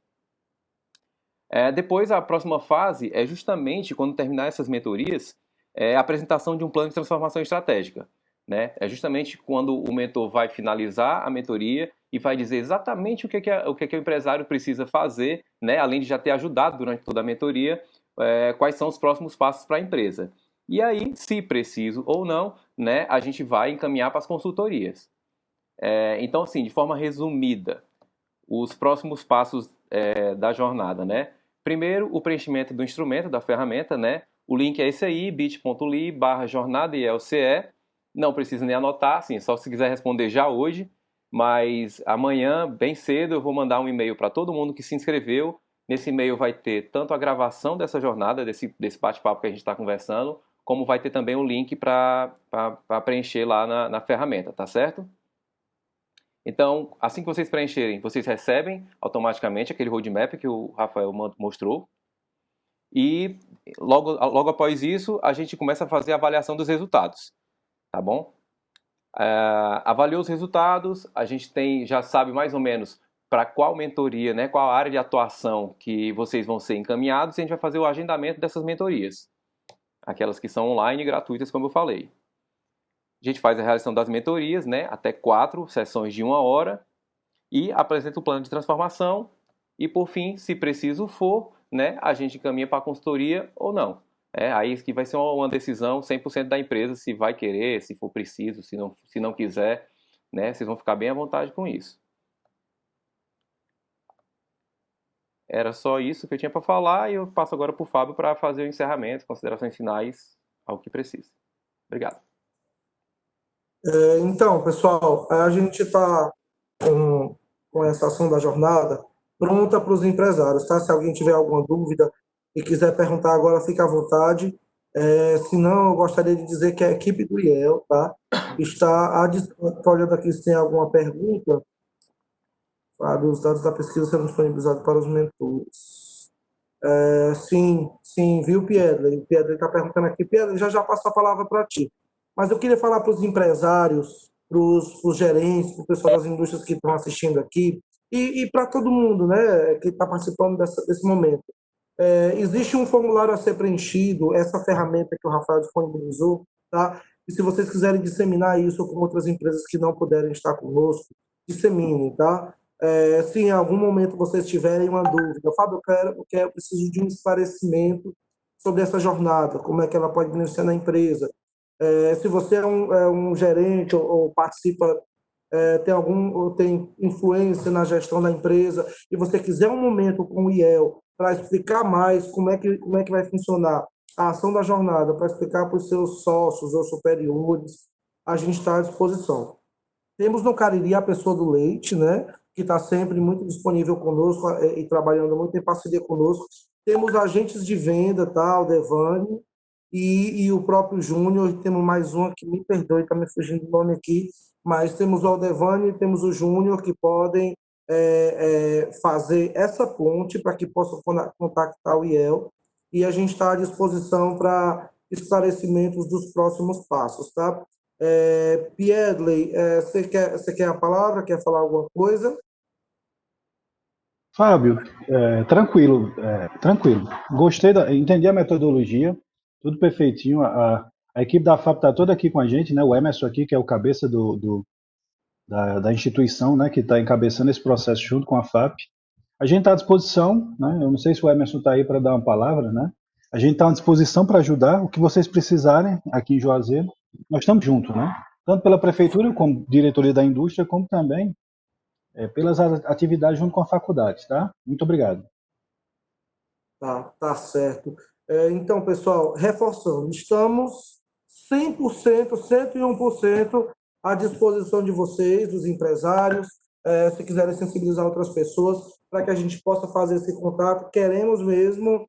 F: Depois, a próxima fase é justamente, quando terminar essas mentorias, a apresentação de um plano de transformação estratégica. Né? É justamente quando o mentor vai finalizar a mentoria e vai dizer exatamente o que o empresário precisa fazer, né, além de já ter ajudado durante toda a mentoria, quais são os próximos passos para a empresa. E aí, se preciso ou não, né, a gente vai encaminhar para as consultorias. Então, assim, de forma resumida, os próximos passos da jornada, né? Primeiro, o preenchimento do instrumento, da ferramenta, né? O link é esse aí, bit.ly/jornada-IELCE. Não precisa nem anotar, assim, só se quiser responder já hoje, mas amanhã, bem cedo, eu vou mandar um e-mail para todo mundo que se inscreveu. Nesse e-mail vai ter tanto a gravação dessa jornada, desse bate-papo que a gente está conversando, como vai ter também um link para preencher lá na ferramenta, tá certo? Então, assim que vocês preencherem, vocês recebem automaticamente aquele roadmap que o Rafael mostrou. E logo após isso, a gente começa a fazer a avaliação dos resultados, tá bom? Avaliou os resultados, a gente já sabe mais ou menos para qual mentoria, né, qual área de atuação que vocês vão ser encaminhados, e a gente vai fazer o agendamento dessas mentorias. Aquelas que são online e gratuitas, como eu falei. A gente faz a realização das mentorias, né, até 4 sessões de 1 hora, e apresenta o plano de transformação, e por fim, se preciso for, né, a gente encaminha para a consultoria ou não. Aí que vai ser uma decisão 100% da empresa, se vai querer, se for preciso, se não quiser, né, vocês vão ficar bem à vontade com isso. Era só isso que eu tinha para falar, e eu passo agora para o Fábio para fazer o encerramento, considerações finais, ao que precisa. Obrigado.
A: Então, pessoal, a gente está com essa ação da jornada pronta para os empresários, tá? Se alguém tiver alguma dúvida, e quiser perguntar agora, fique à vontade. Se não, eu gostaria de dizer que a equipe do IEL, tá, está olhando aqui se tem alguma pergunta. Fábio, os dados da pesquisa serão disponibilizados para os mentores. Sim, viu, Piedra? O Piedra está perguntando aqui. Piedra, já passo a palavra para ti. Mas eu queria falar para os empresários, para os gerentes, para o pessoal das indústrias que estão assistindo aqui, e para todo mundo, né, que está participando desse momento. Existe um formulário a ser preenchido, essa ferramenta que o Rafael disponibilizou, tá? E se vocês quiserem disseminar isso com outras empresas que não puderem estar conosco, disseminem, tá? Se em algum momento vocês tiverem uma dúvida, Fábio, eu preciso de um esclarecimento sobre essa jornada, como é que ela pode beneficiar na empresa. Se você é um gerente ou participa, tem influência na gestão da empresa e você quiser um momento com o IEL para explicar mais como é que vai funcionar a ação da jornada, para explicar para os seus sócios ou superiores, a gente está à disposição. Temos no Cariri a pessoa do leite, né, que está sempre muito disponível conosco e trabalhando muito em parceria conosco. Temos agentes de venda, tá, o Devani e o próprio Júnior, e temos mais um aqui, me perdoe, está me fugindo do nome aqui, mas temos o Aldevani e temos o Júnior que podem fazer essa ponte para que possam contactar o IEL, e a gente está à disposição para esclarecimentos dos próximos passos, tá? Piedley, você quer a palavra? Quer falar alguma coisa?
H: Fábio, tranquilo. Gostei, entendi a metodologia, tudo perfeitinho. A equipe da FAP está toda aqui com a gente, né? O Emerson aqui, que é o cabeça da instituição, né? Que está encabeçando esse processo junto com a FAP. A gente está à disposição, né? Eu não sei se o Emerson está aí para dar uma palavra, né? A gente está à disposição para ajudar. O que vocês precisarem aqui em Juazeiro, nós estamos juntos, né? Tanto pela prefeitura, como diretoria da indústria, como também pelas atividades junto com a faculdade, tá? Muito obrigado.
A: Tá certo. Então, pessoal, reforçando, estamos 100%, 101% à disposição de vocês, dos empresários, se quiserem sensibilizar outras pessoas, para que a gente possa fazer esse contato. Queremos mesmo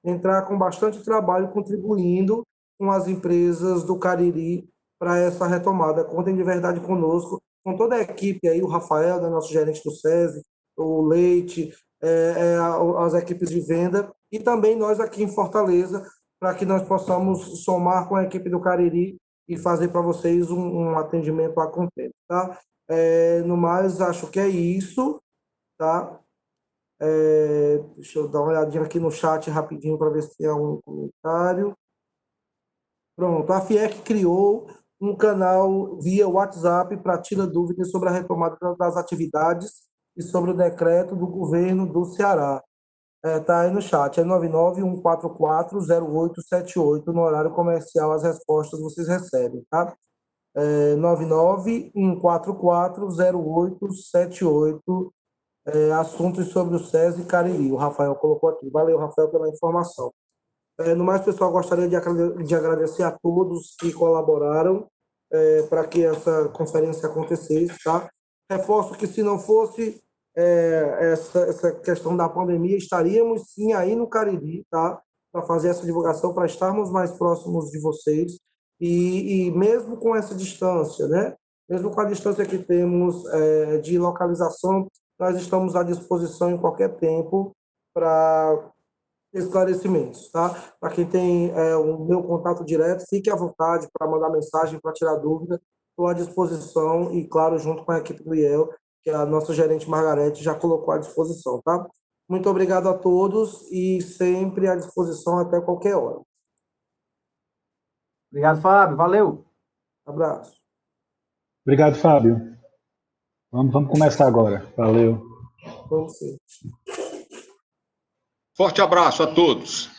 A: entrar com bastante trabalho, contribuindo com as empresas do Cariri para essa retomada. Contem de verdade conosco, com toda a equipe aí, o Rafael, né, nosso gerente do SESI, o Leite, as equipes de venda, e também nós aqui em Fortaleza, para que nós possamos somar com a equipe do Cariri e fazer para vocês um atendimento a contento, tá? No mais, acho que é isso, tá? Deixa eu dar uma olhadinha aqui no chat rapidinho para ver se tem algum comentário. Pronto, a FIEC criou um canal via WhatsApp para tirar dúvidas sobre a retomada das atividades e sobre o decreto do governo do Ceará. Tá aí no chat, é 991440878, no horário comercial as respostas vocês recebem, tá? 991440878, assuntos sobre o SESI e Cariri. O Rafael colocou aqui. Valeu, Rafael, pela informação. No mais, pessoal, gostaria de agradecer a todos que colaboraram para que essa conferência acontecesse, tá? Reforço que se não fosse essa questão da pandemia, estaríamos sim aí no Cariri, tá? Para fazer essa divulgação, para estarmos mais próximos de vocês e mesmo com essa distância, né? Mesmo com a distância que temos de localização, nós estamos à disposição em qualquer tempo para esclarecimentos, tá? Para quem tem o meu contato direto, fique à vontade para mandar mensagem, para tirar dúvida, estou à disposição e, claro, junto com a equipe do IEL, que a nossa gerente Margarete já colocou à disposição, tá? Muito obrigado a todos e sempre à disposição até qualquer hora.
G: Obrigado, Fábio. Valeu.
A: Abraço.
H: Obrigado, Fábio. Vamos começar agora. Valeu.
A: Vamos sim.
D: Forte abraço a todos.